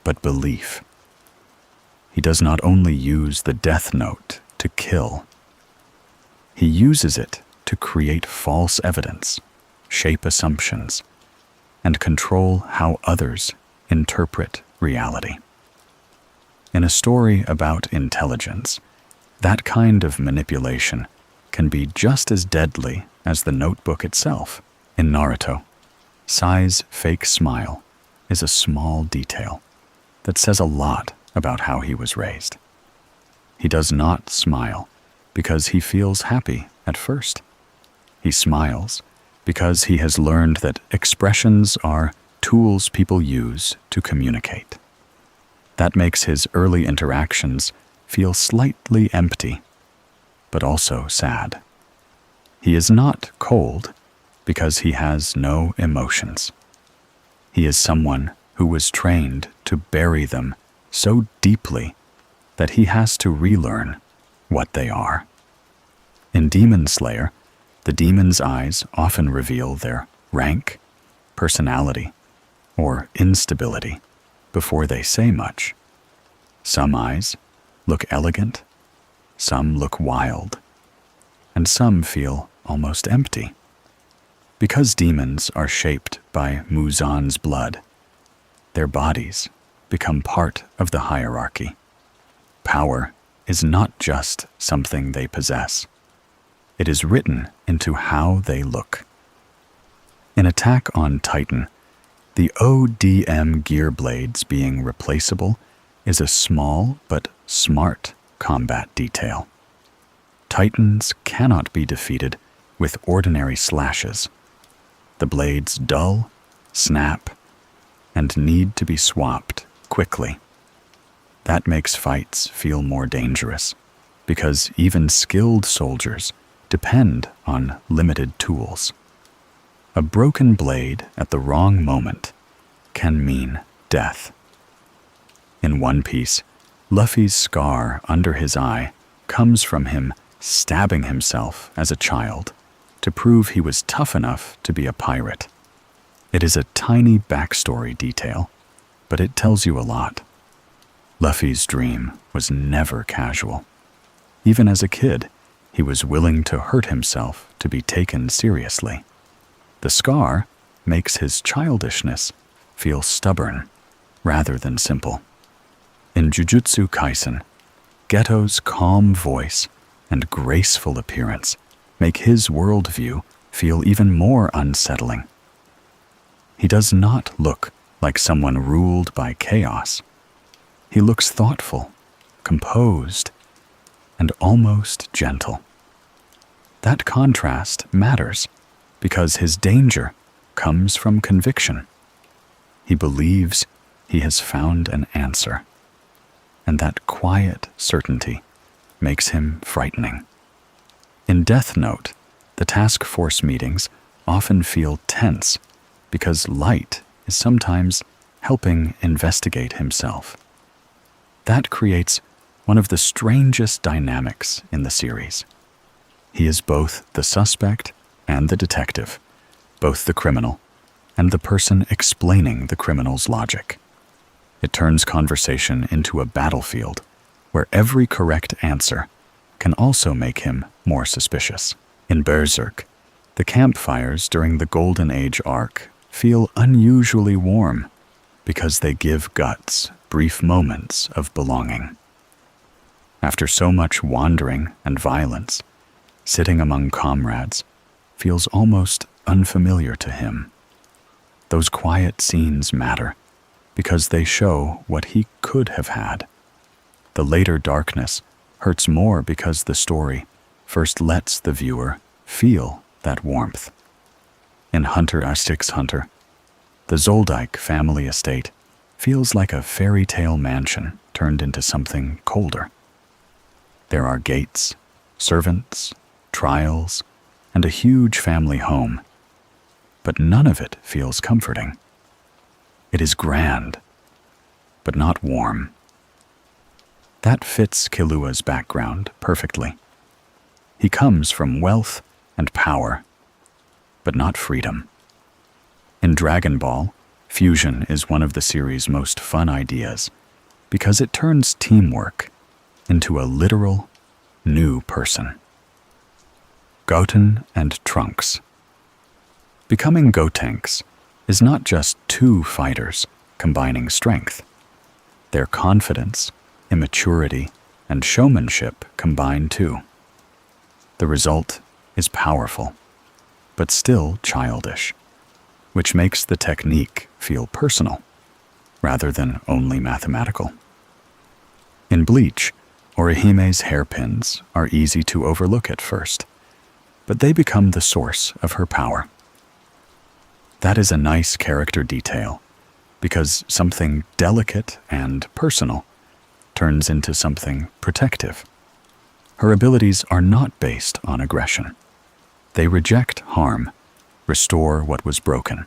but belief. He does not only use the Death Note to kill. He uses it to create false evidence, shape assumptions, and control how others interpret reality. In a story about intelligence, that kind of manipulation can be just as deadly as the notebook itself. In Naruto, Sai's fake smile is a small detail that says a lot about how he was raised. He does not smile because he feels happy at first. He smiles because he has learned that expressions are tools people use to communicate. That makes his early interactions feel slightly empty, but also sad. He is not cold because he has no emotions. He is someone who was trained to bury them so deeply that he has to relearn what they are. In Demon Slayer, the demon's eyes often reveal their rank, personality, or instability before they say much. Some eyes look elegant, some look wild, and some feel almost empty. Because demons are shaped by Muzan's blood, their bodies become part of the hierarchy. Power is not just something they possess. It is written into how they look. In Attack on Titan, the ODM gear blades being replaceable is a small but smart combat detail. Titans cannot be defeated with ordinary slashes. The blades dull, snap, and need to be swapped quickly. That makes fights feel more dangerous, because even skilled soldiers depend on limited tools. A broken blade at the wrong moment can mean death. In One Piece, Luffy's scar under his eye comes from him stabbing himself as a child to prove he was tough enough to be a pirate. It is a tiny backstory detail, but it tells you a lot. Luffy's dream was never casual. Even as a kid, he was willing to hurt himself to be taken seriously. The scar makes his childishness feel stubborn rather than simple. In Jujutsu Kaisen, Geto's calm voice and graceful appearance make his worldview feel even more unsettling. He does not look like someone ruled by chaos. He looks thoughtful, composed, and almost gentle. That contrast matters because his danger comes from conviction. He believes he has found an answer. And that quiet certainty makes him frightening. In Death Note, the task force meetings often feel tense because Light is sometimes helping investigate himself. That creates one of the strangest dynamics in the series. He is both the suspect and the detective, both the criminal and the person explaining the criminal's logic. It turns conversation into a battlefield where every correct answer can also make him more suspicious. In Berserk, the campfires during the Golden Age arc feel unusually warm because they give Guts brief moments of belonging. After so much wandering and violence, sitting among comrades feels almost unfamiliar to him. Those quiet scenes matter because they show what he could have had. The later darkness hurts more because the story first lets the viewer feel that warmth. In Hunter x Hunter, the Zoldyck family estate feels like a fairy tale mansion turned into something colder. There are gates, servants, trials, and a huge family home, but none of it feels comforting. It is grand, but not warm. That fits Killua's background perfectly. He comes from wealth and power, but not freedom. In Dragon Ball, fusion is one of the series' most fun ideas because it turns teamwork into a literal new person. Goten and Trunks. Becoming Gotenks is not just two fighters combining strength. Their confidence, immaturity, and showmanship combine too. The result is powerful, but still childish, which makes the technique feel personal, rather than only mathematical. In Bleach, Orihime's hairpins are easy to overlook at first, but they become the source of her power. That is a nice character detail, because something delicate and personal turns into something protective. Her abilities are not based on aggression. They reject harm, restore what was broken,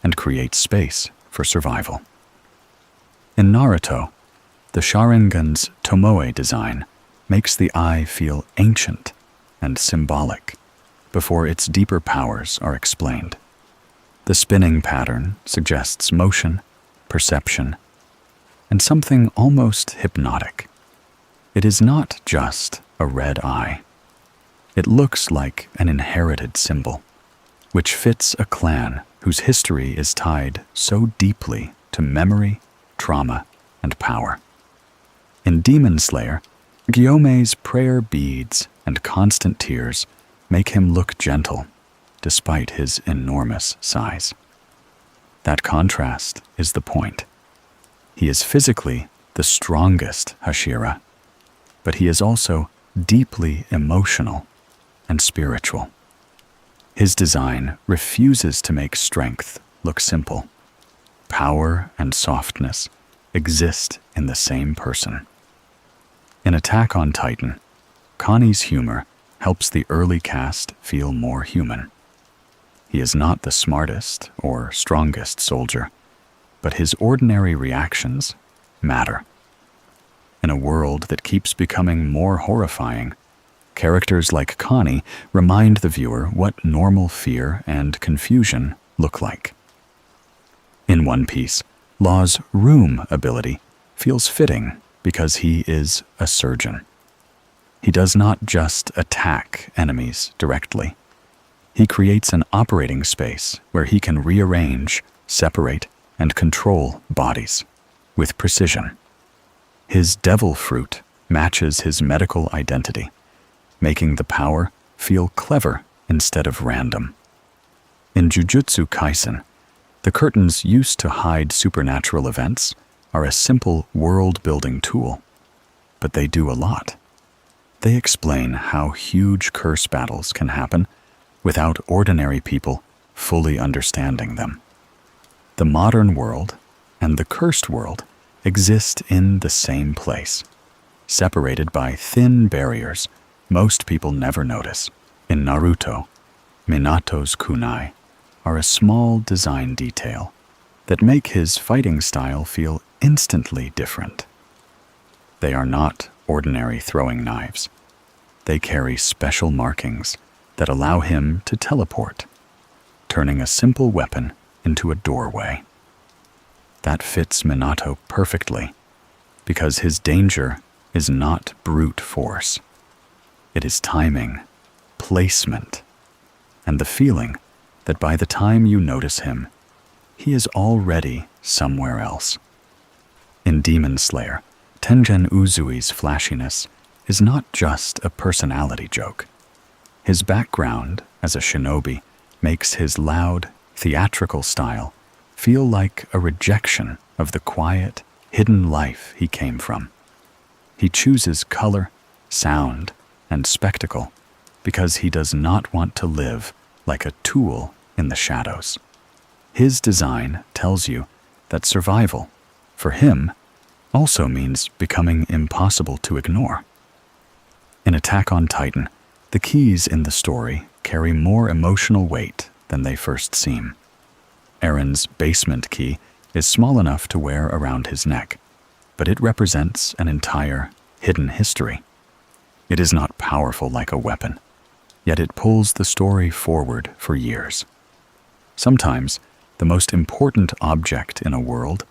and create space for survival. In Naruto, the Sharingan's Tomoe design makes the eye feel ancient and symbolic before its deeper powers are explained. The spinning pattern suggests motion, perception, and something almost hypnotic. It is not just a red eye. It looks like an inherited symbol, which fits a clan whose history is tied so deeply to memory, trauma, and power. In Demon Slayer, Gyome's prayer beads and constant tears make him look gentle, despite his enormous size. That contrast is the point. He is physically the strongest Hashira, but he is also deeply emotional and spiritual. His design refuses to make strength look simple. Power and softness exist in the same person. In Attack on Titan, Connie's humor helps the early cast feel more human. He is not the smartest or strongest soldier, but his ordinary reactions matter. In a world that keeps becoming more horrifying, characters like Connie remind the viewer what normal fear and confusion look like. In One Piece, Law's room ability feels fitting because he is a surgeon. He does not just attack enemies directly. He creates an operating space where he can rearrange, separate, and control bodies with precision. His devil fruit matches his medical identity, making the power feel clever instead of random. In Jujutsu Kaisen, the curtains used to hide supernatural events are a simple world-building tool, but they do a lot. They explain how huge curse battles can happen without ordinary people fully understanding them. The modern world and the cursed world exist in the same place, separated by thin barriers most people never notice. In Naruto, Minato's kunai are a small design detail that make his fighting style feel instantly different. They are not ordinary throwing knives. They carry special markings that allow him to teleport, turning a simple weapon into a doorway. That fits Minato perfectly, because his danger is not brute force. It is timing, placement, and the feeling that by the time you notice him, he is already somewhere else. In Demon Slayer, Tengen Uzui's flashiness is not just a personality joke. His background as a shinobi makes his loud, theatrical style feel like a rejection of the quiet, hidden life he came from. He chooses color, sound, and spectacle because he does not want to live like a tool in the shadows. His design tells you that survival, for him, also means becoming impossible to ignore. In Attack on Titan, the keys in the story carry more emotional weight than they first seem. Eren's basement key is small enough to wear around his neck, but it represents an entire hidden history. It is not powerful like a weapon, yet it pulls the story forward for years. Sometimes, the most important object in a world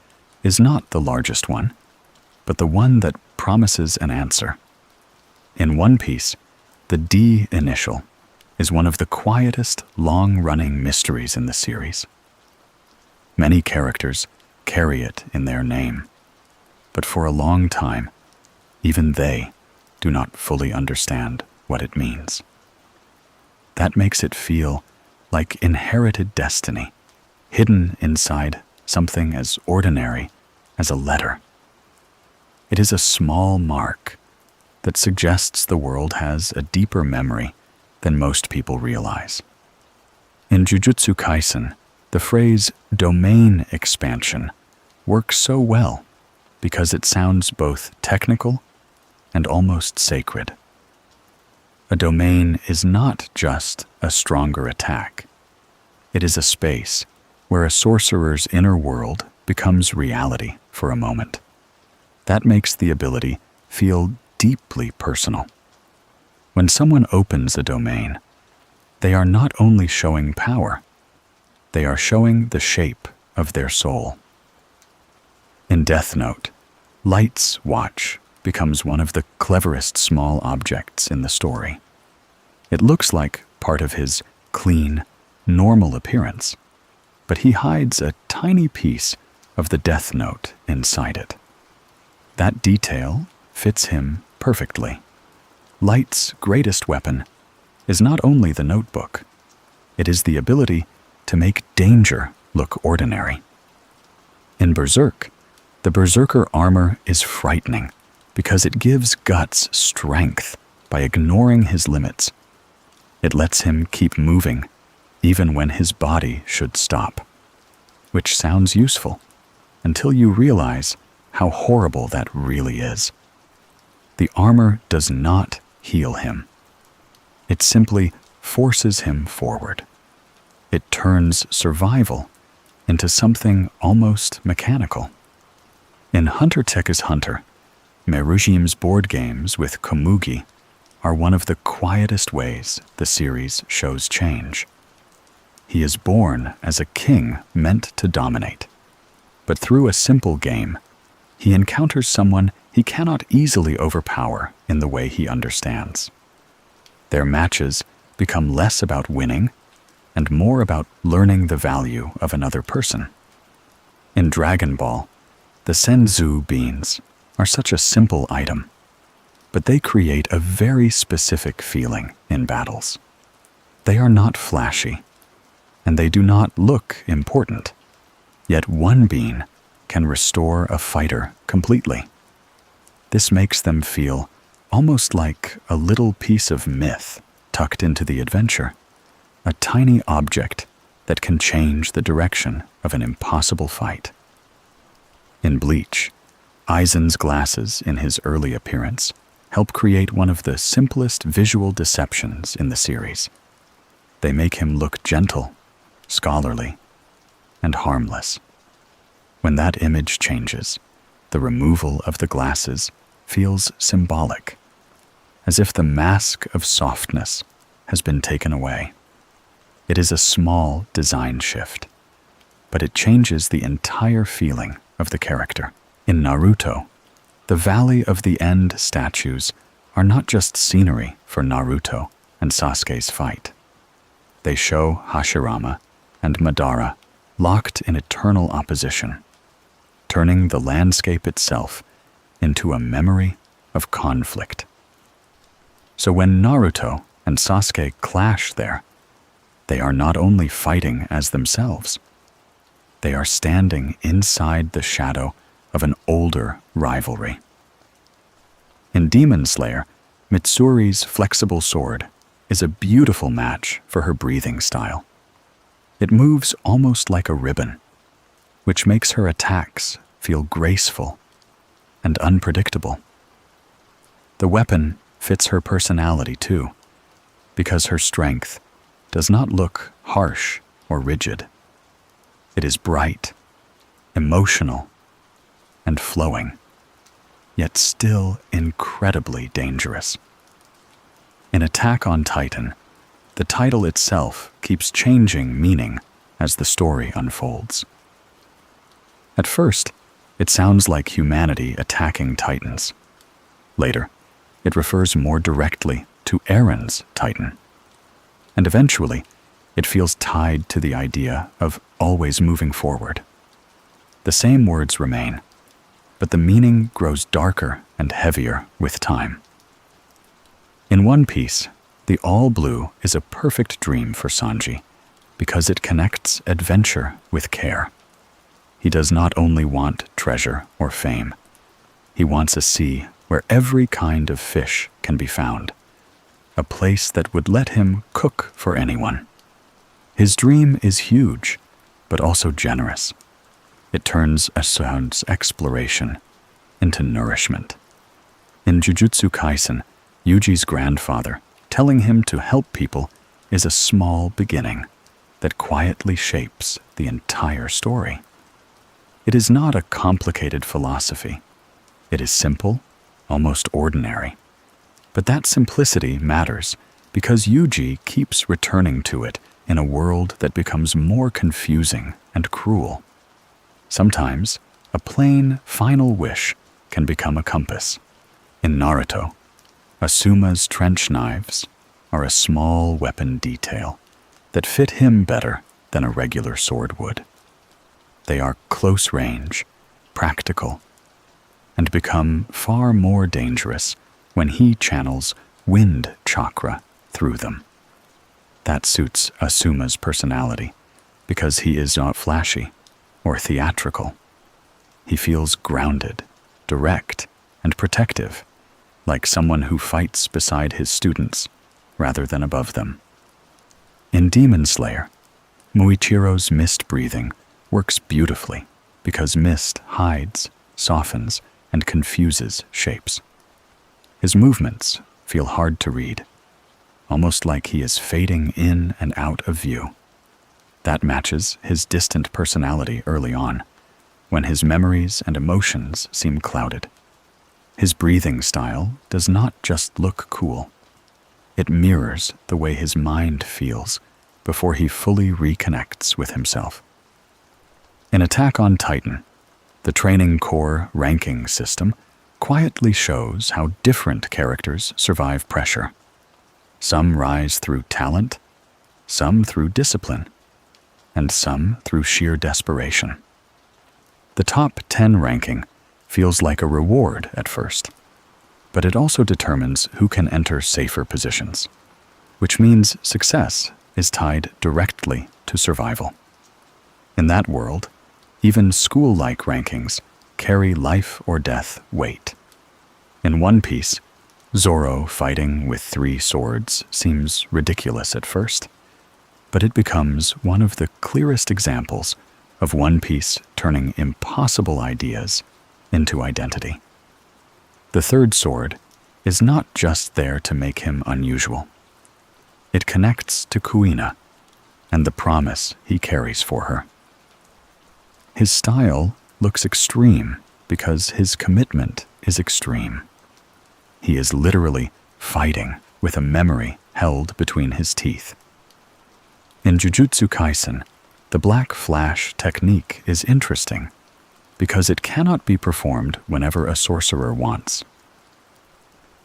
is not the largest one, but the one that promises an answer. In One Piece, the D initial is one of the quietest, long-running mysteries in the series. Many characters carry it in their name, but for a long time, even they do not fully understand what it means. That makes it feel like inherited destiny, hidden inside something as ordinary as a letter. It is a small mark that suggests the world has a deeper memory than most people realize. In Jujutsu Kaisen, the phrase domain expansion works so well because it sounds both technical and almost sacred. A domain is not just a stronger attack. It is a space where a sorcerer's inner world becomes reality for a moment. That makes the ability feel deeply personal. When someone opens a domain, they are not only showing power, they are showing the shape of their soul. In Death Note, Light's watch becomes one of the cleverest small objects in the story. It looks like part of his clean, normal appearance, but he hides a tiny piece of the Death Note inside it. That detail fits him perfectly. Light's greatest weapon is not only the notebook, it is the ability to make danger look ordinary. In Berserk, the Berserker armor is frightening because it gives Guts strength by ignoring his limits. It lets him keep moving even when his body should stop, which sounds useful until you realize how horrible that really is. The armor does not heal him. It simply forces him forward. It turns survival into something almost mechanical. In Hunter x Hunter, Merujim's board games with Komugi are one of the quietest ways the series shows change. He is born as a king meant to dominate, but through a simple game, he encounters someone he cannot easily overpower in the way he understands. Their matches become less about winning and more about learning the value of another person. In Dragon Ball, the Senzu beans are such a simple item, but they create a very specific feeling in battles. They are not flashy, and they do not look important, yet one bean can restore a fighter completely. This makes them feel almost like a little piece of myth tucked into the adventure, a tiny object that can change the direction of an impossible fight. In Bleach, Aizen's glasses in his early appearance help create one of the simplest visual deceptions in the series. They make him look gentle, scholarly, and harmless. When that image changes, the removal of the glasses feels symbolic, as if the mask of softness has been taken away. It is a small design shift, but it changes the entire feeling of the character. In Naruto, the Valley of the End statues are not just scenery for Naruto and Sasuke's fight. They show Hashirama and Madara locked in eternal opposition, turning the landscape itself into a memory of conflict. So when Naruto and Sasuke clash there, they are not only fighting as themselves, they are standing inside the shadow of an older rivalry. In Demon Slayer, Mitsuri's flexible sword is a beautiful match for her breathing style. It moves almost like a ribbon, which makes her attacks feel graceful and unpredictable. The weapon fits her personality too, because her strength does not look harsh or rigid. It is bright, emotional, and flowing, yet still incredibly dangerous. In Attack on Titan, the title itself keeps changing meaning as the story unfolds. At first, it sounds like humanity attacking Titans. Later, it refers more directly to Eren's Titan. And eventually, it feels tied to the idea of always moving forward. The same words remain, but the meaning grows darker and heavier with time. In One Piece, the All Blue is a perfect dream for Sanji because it connects adventure with care. He does not only want treasure or fame. He wants a sea where every kind of fish can be found, a place that would let him cook for anyone. His dream is huge, but also generous. It turns Asun's exploration into nourishment. In Jujutsu Kaisen, Yuji's grandfather telling him to help people is a small beginning that quietly shapes the entire story. It is not a complicated philosophy. It is simple, almost ordinary. But that simplicity matters because Yuji keeps returning to it in a world that becomes more confusing and cruel. Sometimes, a plain, final wish can become a compass. In Naruto, Asuma's trench knives are a small weapon detail that fit him better than a regular sword would. They are close range, practical, and become far more dangerous when he channels wind chakra through them. That suits Asuma's personality because he is not flashy or theatrical. He feels grounded, direct, and protective, like someone who fights beside his students rather than above them. In Demon Slayer, Muichiro's mist breathing works beautifully because mist hides, softens, and confuses shapes. His movements feel hard to read, almost like he is fading in and out of view. That matches his distant personality early on, when his memories and emotions seem clouded. His breathing style does not just look cool. It mirrors the way his mind feels before he fully reconnects with himself. In Attack on Titan, the training core ranking system quietly shows how different characters survive pressure. Some rise through talent, some through discipline, and some through sheer desperation. The top 10 ranking feels like a reward at first, but it also determines who can enter safer positions, which means success is tied directly to survival. In that world, even school-like rankings carry life or death weight. In One Piece, Zoro fighting with 3 swords seems ridiculous at first, but it becomes one of the clearest examples of One Piece turning impossible ideas into identity. The third sword is not just there to make him unusual. It connects to Kuina and the promise he carries for her. His style looks extreme because his commitment is extreme. He is literally fighting with a memory held between his teeth. In Jujutsu Kaisen, the black flash technique is interesting because it cannot be performed whenever a sorcerer wants.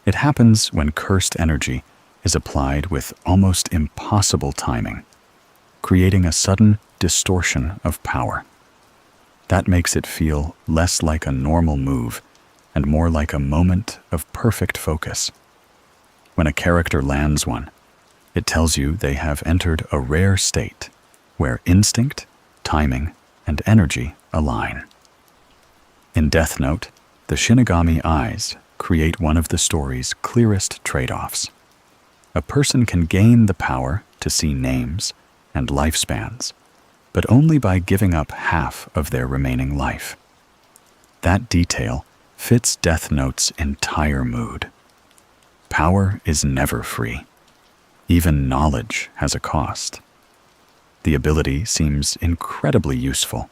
It happens when cursed energy is applied with almost impossible timing, creating a sudden distortion of power. That makes it feel less like a normal move and more like a moment of perfect focus. When a character lands one, it tells you they have entered a rare state where instinct, timing, and energy align. In Death Note, the Shinigami eyes create one of the story's clearest trade-offs. A person can gain the power to see names and lifespans, but only by giving up half of their remaining life. That detail fits Death Note's entire mood. Power is never free. Even knowledge has a cost. The ability seems incredibly useful,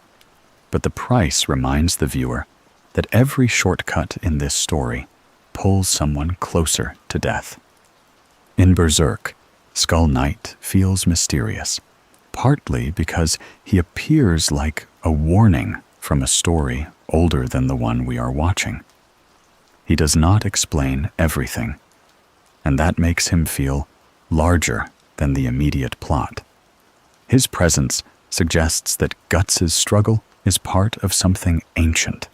but the price reminds the viewer that every shortcut in this story pulls someone closer to death. In Berserk, Skull Knight feels mysterious, partly because he appears like a warning from a story older than the one we are watching. He does not explain everything, and that makes him feel larger than the immediate plot. His presence suggests that Guts' struggle is part of something ancient,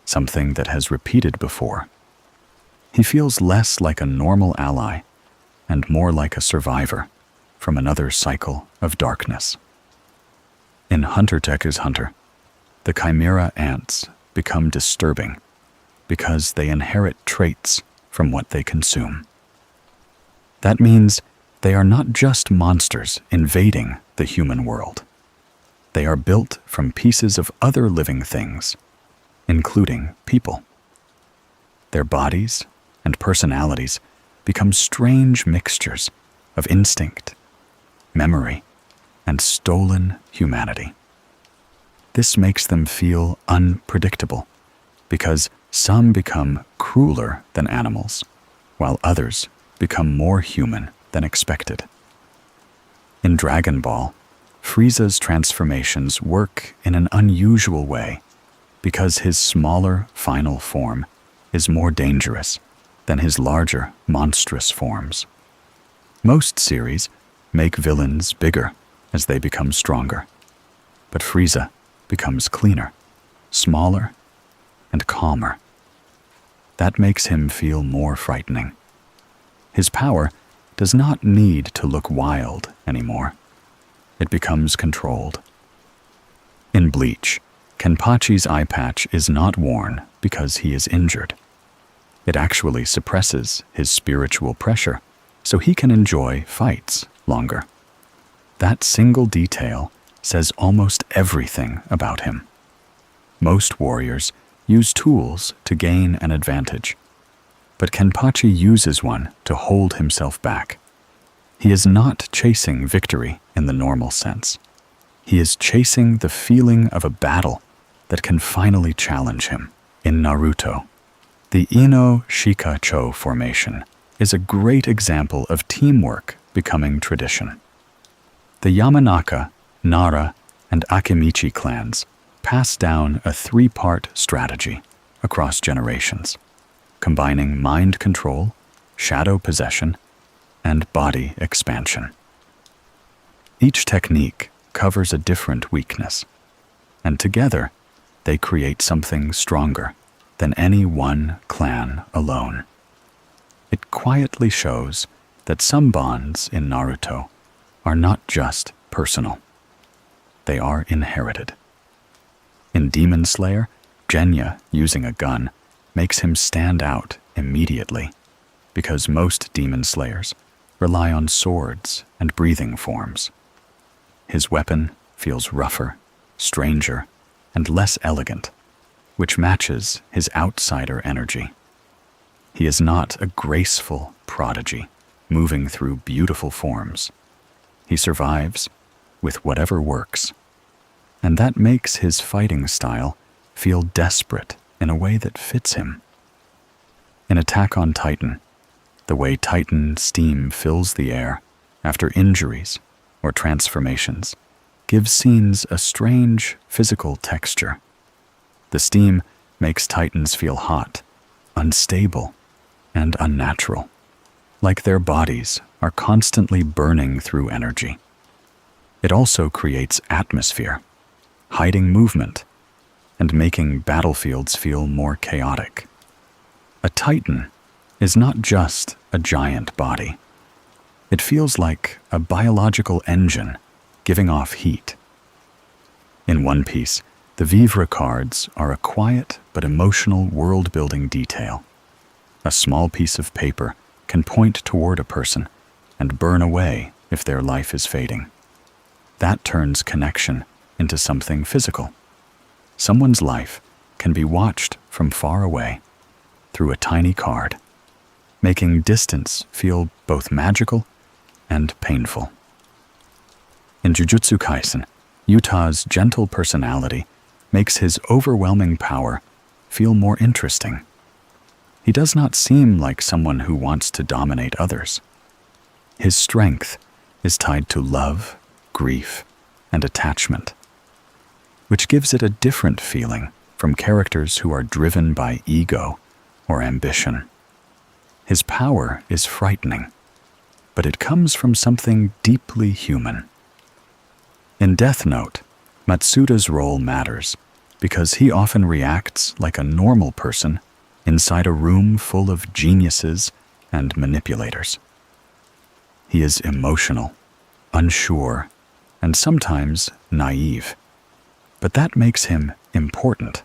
something that has repeated before. He feels less like a normal ally and more like a survivor from another cycle of darkness. In Hunter x Hunter, the Chimera ants become disturbing because they inherit traits from what they consume. That means they are not just monsters invading the human world. They are built from pieces of other living things, including people. Their bodies and personalities become strange mixtures of instinct, memory, and stolen humanity. This makes them feel unpredictable because some become crueler than animals, while others become more human than expected. In Dragon Ball, Frieza's transformations work in an unusual way because his smaller final form is more dangerous than his larger, monstrous forms. Most series make villains bigger as they become stronger, but Frieza becomes cleaner, smaller, and calmer. That makes him feel more frightening. His power does not need to look wild anymore. It becomes controlled. In Bleach, Kenpachi's eye patch is not worn because he is injured. It actually suppresses his spiritual pressure so he can enjoy fights longer. That single detail says almost everything about him. Most warriors use tools to gain an advantage, but Kenpachi uses one to hold himself back. He is not chasing victory in the normal sense. He is chasing the feeling of a battle that can finally challenge him. In Naruto, the Ino Shikacho formation is a great example of teamwork becoming tradition. The Yamanaka, Nara, and Akimichi clans pass down a three-part strategy across generations, combining mind control, shadow possession, and body expansion. Each technique covers a different weakness, and together they create something stronger than any one clan alone. It quietly shows that some bonds in Naruto are not just personal. They are inherited. In Demon Slayer, Genya using a gun makes him stand out immediately because most Demon Slayers rely on swords and breathing forms. His weapon feels rougher stranger, and less elegant, which matches his outsider energy. He is not a graceful prodigy, moving through beautiful forms. He survives with whatever works, and that makes his fighting style feel desperate in a way that fits him. In Attack on Titan, the way Titan steam fills the air after injuries or transformations gives scenes a strange physical texture. The steam makes Titans feel hot, unstable, and unnatural, like their bodies are constantly burning through energy. It also creates atmosphere, hiding movement, and making battlefields feel more chaotic. A Titan is not just a giant body. It feels like a biological engine giving off heat. In One Piece, the Vivre cards are a quiet but emotional world-building detail. A small piece of paper can point toward a person and burn away if their life is fading. That turns connection into something physical. Someone's life can be watched from far away through a tiny card, making distance feel both magical and painful. In Jujutsu Kaisen, Utah's gentle personality makes his overwhelming power feel more interesting. He does not seem like someone who wants to dominate others. His strength is tied to love, grief, and attachment, which gives it a different feeling from characters who are driven by ego or ambition. His power is frightening, but it comes from something deeply human. In Death Note, Matsuda's role matters because he often reacts like a normal person inside a room full of geniuses and manipulators. He is emotional, unsure, and sometimes naive, but that makes him important.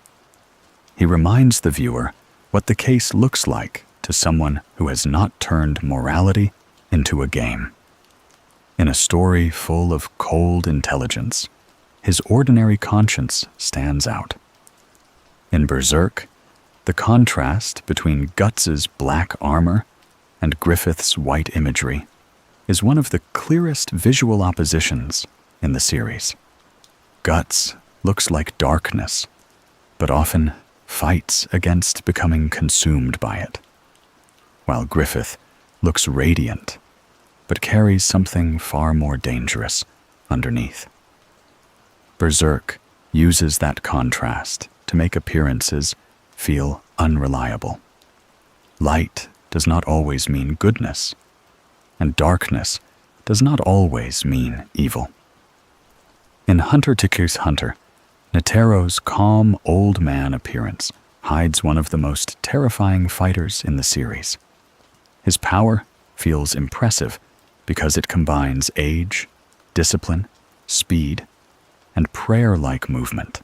He reminds the viewer what the case looks like to someone who has not turned morality into a game. In a story full of cold intelligence, his ordinary conscience stands out. In Berserk, the contrast between Guts' black armor and Griffith's white imagery is one of the clearest visual oppositions in the series. Guts looks like darkness, but often fights against becoming consumed by it, while Griffith looks radiant, but carries something far more dangerous underneath. Berserk uses that contrast to make appearances feel unreliable. Light does not always mean goodness, and darkness does not always mean evil. In Hunter x Hunter, Netero's calm old man appearance hides one of the most terrifying fighters in the series. His power feels impressive because it combines age, discipline, speed, and prayer-like movement.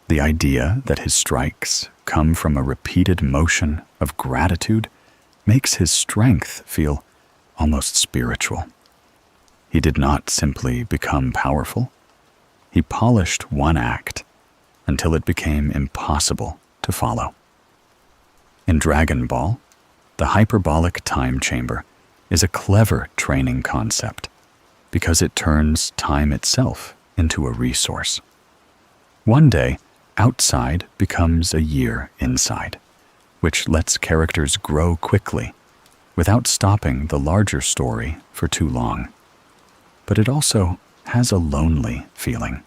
The idea that his strikes come from a repeated motion of gratitude makes his strength feel almost spiritual. He did not simply become powerful. He polished one act until it became impossible to follow. In Dragon Ball, the hyperbolic time chamber is a clever training concept because it turns time itself into a resource. One day, outside becomes a year inside, which lets characters grow quickly without stopping the larger story for too long. But it also has a lonely feeling.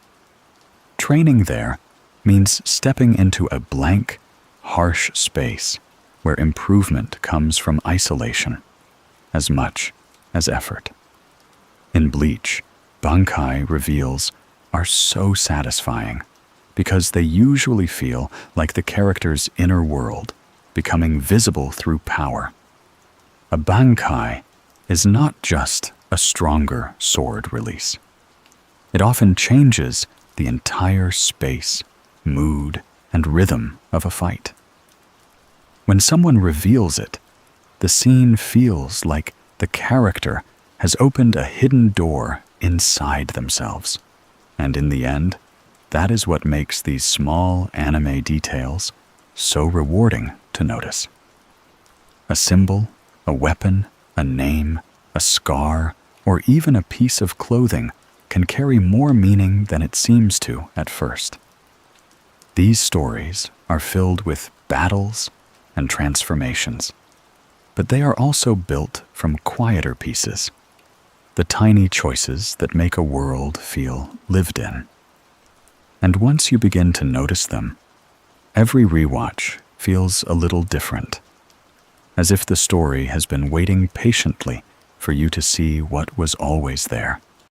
Training there means stepping into a blank, harsh space where improvement comes from isolation as much as effort. In Bleach, Bankai reveals are so satisfying because they usually feel like the character's inner world becoming visible through power. A Bankai is not just a stronger sword release. It often changes the entire space, mood, and rhythm of a fight. When someone reveals it, the scene feels like the character has opened a hidden door inside themselves, and in the end, That is what makes these small anime details so rewarding to notice. A symbol, a weapon, a name, a scar, or even a piece of clothing can carry more meaning than it seems to at first. These stories are filled with battles and transformations, but they are also built from quieter pieces, the tiny choices that make a world feel lived in. And once you begin to notice them, every rewatch feels a little different, as if the story has been waiting patiently for you to see what was always there.